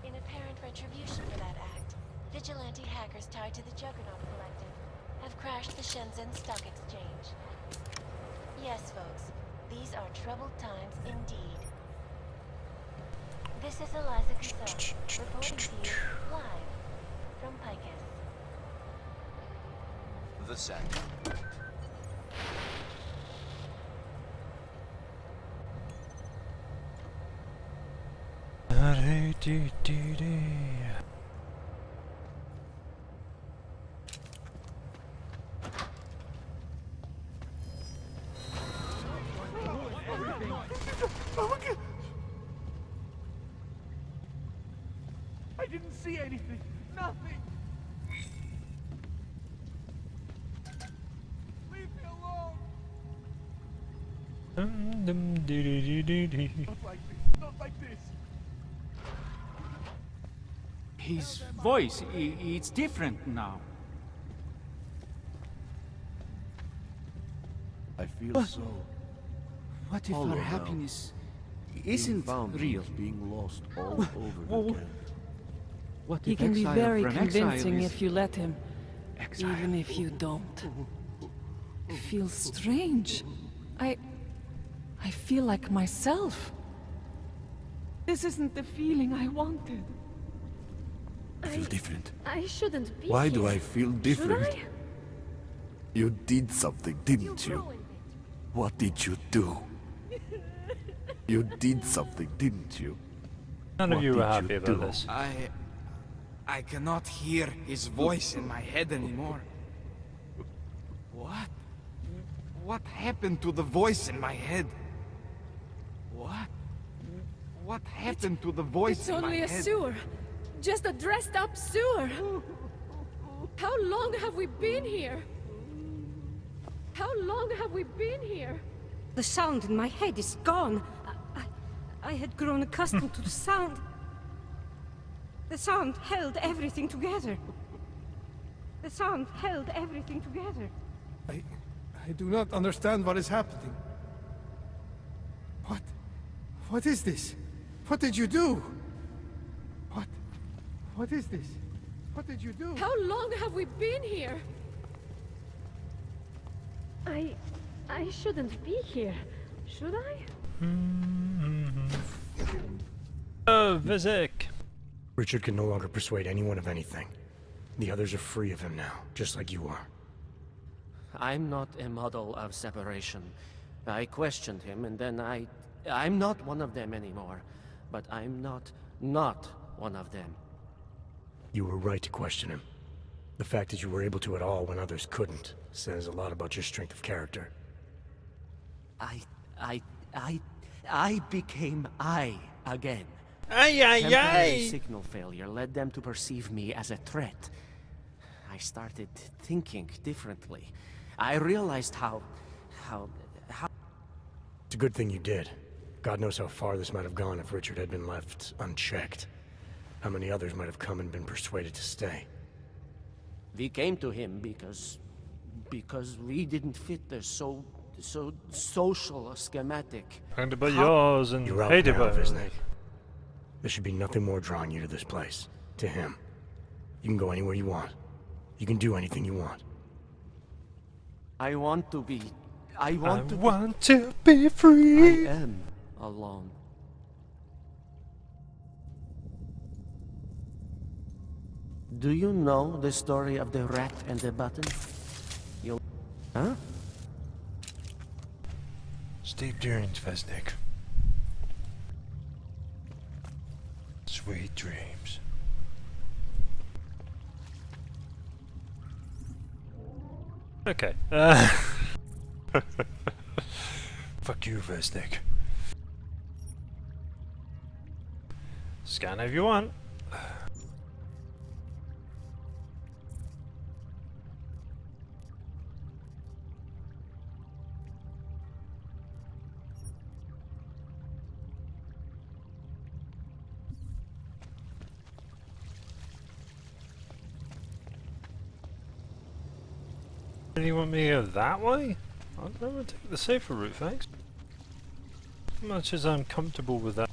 [SPEAKER 9] In apparent retribution for that act, vigilante hackers tied to the Juggernaut Collective have crashed the Shenzhen Stock Exchange. Yes, folks, these are troubled times indeed. This is Eliza Casson, reporting to you live from Picus.
[SPEAKER 14] The set.
[SPEAKER 5] I didn't see anything. Nothing. Leave me alone. Not like this. Not like this.
[SPEAKER 4] His voice, it's different now.
[SPEAKER 7] I feel
[SPEAKER 4] But
[SPEAKER 7] so.
[SPEAKER 4] What if
[SPEAKER 7] hollow
[SPEAKER 4] our
[SPEAKER 7] now.
[SPEAKER 4] happiness
[SPEAKER 7] Being
[SPEAKER 4] isn't
[SPEAKER 7] found
[SPEAKER 4] real?
[SPEAKER 7] being lost all over again.
[SPEAKER 4] What
[SPEAKER 19] He
[SPEAKER 4] if
[SPEAKER 19] can be
[SPEAKER 4] exile
[SPEAKER 19] very
[SPEAKER 4] from exile
[SPEAKER 19] convincing
[SPEAKER 4] is
[SPEAKER 19] if you let him.
[SPEAKER 4] exile?
[SPEAKER 19] Even if you don't. It feels strange. I feel like myself. This isn't the feeling I wanted.
[SPEAKER 7] I feel different.
[SPEAKER 2] I shouldn't be
[SPEAKER 7] Why do
[SPEAKER 2] here.
[SPEAKER 7] I feel different? You did something, didn't you? What did you do? You did something, didn't you?
[SPEAKER 1] None of
[SPEAKER 7] What
[SPEAKER 1] you were
[SPEAKER 7] did
[SPEAKER 1] happy about
[SPEAKER 7] do?
[SPEAKER 1] this.
[SPEAKER 22] I cannot hear his voice in my head anymore. What? What happened to the voice in my head? What? What happened to the voice
[SPEAKER 2] It's
[SPEAKER 22] in my
[SPEAKER 2] only
[SPEAKER 22] head?
[SPEAKER 2] a sewer. Just a dressed up sewer. How long have we been here? How long have we been here?
[SPEAKER 23] The sound in my head is gone. I had grown accustomed to the sound. The sound held everything together. The sound held everything together.
[SPEAKER 20] I do not understand what is happening. What is this? What did you do? What is this? What did you do?
[SPEAKER 2] How long have we been here? I shouldn't be here, should I?
[SPEAKER 1] Oh, Vizek!
[SPEAKER 15] Richard can no longer persuade anyone of anything. The others are free of him now, just like you are.
[SPEAKER 24] I'm not a model of separation. I questioned him, and then I'm not one of them anymore. But I'm not one of them.
[SPEAKER 15] You were right to question him. The fact that you were able to at all when others couldn't says a lot about your strength of character.
[SPEAKER 24] I became I again.
[SPEAKER 1] Temporary
[SPEAKER 24] Signal failure led them to perceive me as a threat. I started thinking differently. I realized how...
[SPEAKER 15] It's a good thing you did. God knows how far this might have gone if Richard had been left unchecked. How many others might have come and been persuaded to stay.
[SPEAKER 24] We came to him because we didn't fit the so social schematic.
[SPEAKER 1] Handed by yours and
[SPEAKER 15] You're out
[SPEAKER 1] hated
[SPEAKER 15] now,
[SPEAKER 1] by
[SPEAKER 15] Viznek. There should be nothing more drawing you to this place. To him. You can go anywhere you want. You can do anything you want.
[SPEAKER 24] I want to be... I
[SPEAKER 1] want
[SPEAKER 24] want
[SPEAKER 1] to be free.
[SPEAKER 24] I am alone. Do you know the story of the rat and the button? Huh?
[SPEAKER 1] Steep dreams, Vesnik. Sweet dreams. Okay. Fuck you, Vesnik. Scan if you want. Do you want me to go that way? I'd rather take the safer route, thanks. As much as I'm comfortable with that.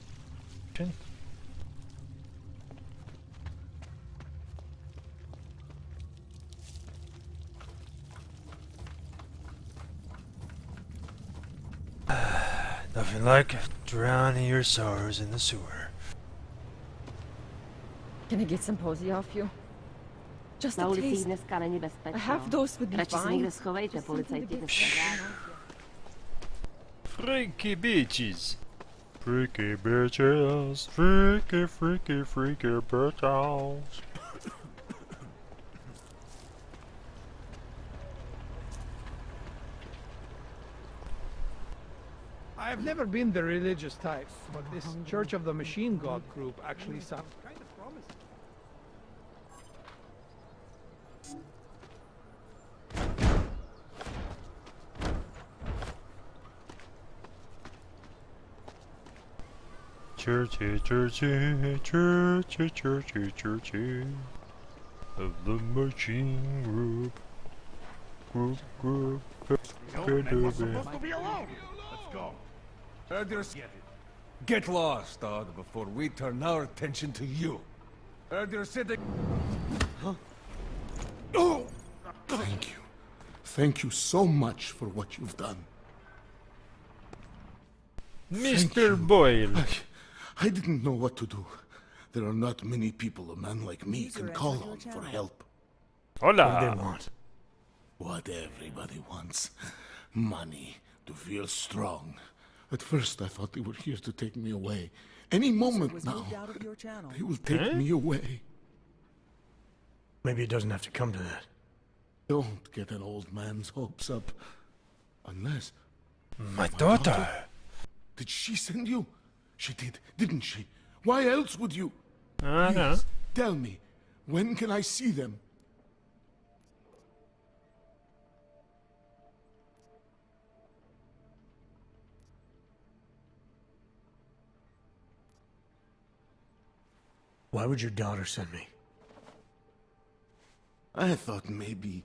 [SPEAKER 1] Nothing like drowning your sorrows in the sewer.
[SPEAKER 19] Can I get some posy off you? Just a taste. A half dose would be fine.
[SPEAKER 1] Freaky bitches. Freaky bitches. Freaky, freaky, freaky bitches.
[SPEAKER 3] I've never been the religious type, but this Church of the Machine God group actually sounds kind of promising.
[SPEAKER 1] Churchy, churchy, churchy, churchy, churchy of the machine group. Group.
[SPEAKER 18] We're supposed to be alone. Let's go. Get lost, dog, before we turn our attention to you. You're sitting.
[SPEAKER 7] Huh? Oh! Thank you. Thank you so much for what you've done.
[SPEAKER 1] Mr. Boyle.
[SPEAKER 7] I didn't know what to do. There are not many people a man like me can call on for help.
[SPEAKER 1] Hola.
[SPEAKER 7] What do they want? What everybody wants. Money, to feel strong. At first I thought they were here to take me away. Any moment now, they will take me away.
[SPEAKER 15] Maybe it doesn't have to come to that.
[SPEAKER 7] Don't get an old man's hopes up. Unless...
[SPEAKER 1] My daughter.
[SPEAKER 7] Did she send you? She did, didn't she? Why else would you?
[SPEAKER 1] I know.
[SPEAKER 7] Please, tell me, when can I see them?
[SPEAKER 15] Why would your daughter send me?
[SPEAKER 7] I thought maybe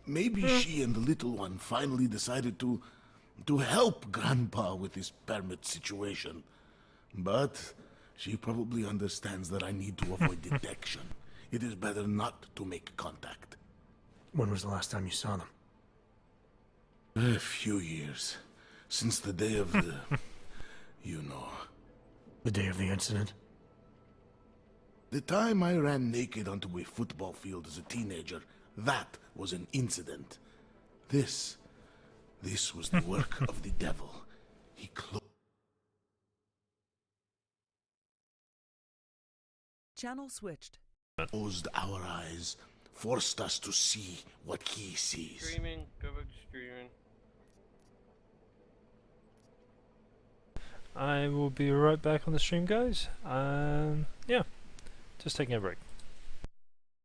[SPEAKER 7] she and the little one finally decided to help Grandpa with his permit situation. But she probably understands that I need to avoid detection. It is better not to make contact.
[SPEAKER 15] When was the last time you saw them?
[SPEAKER 7] A few years. Since the day of the... you know.
[SPEAKER 15] The day of the incident?
[SPEAKER 7] The time I ran naked onto a football field as a teenager, that was an incident. This was the work of the devil. He
[SPEAKER 11] Channel switched.
[SPEAKER 7] closed our eyes, forced us to see what he sees.
[SPEAKER 24] Streaming, go back to streaming.
[SPEAKER 1] I will be right back on the stream, guys. Yeah, just taking a break.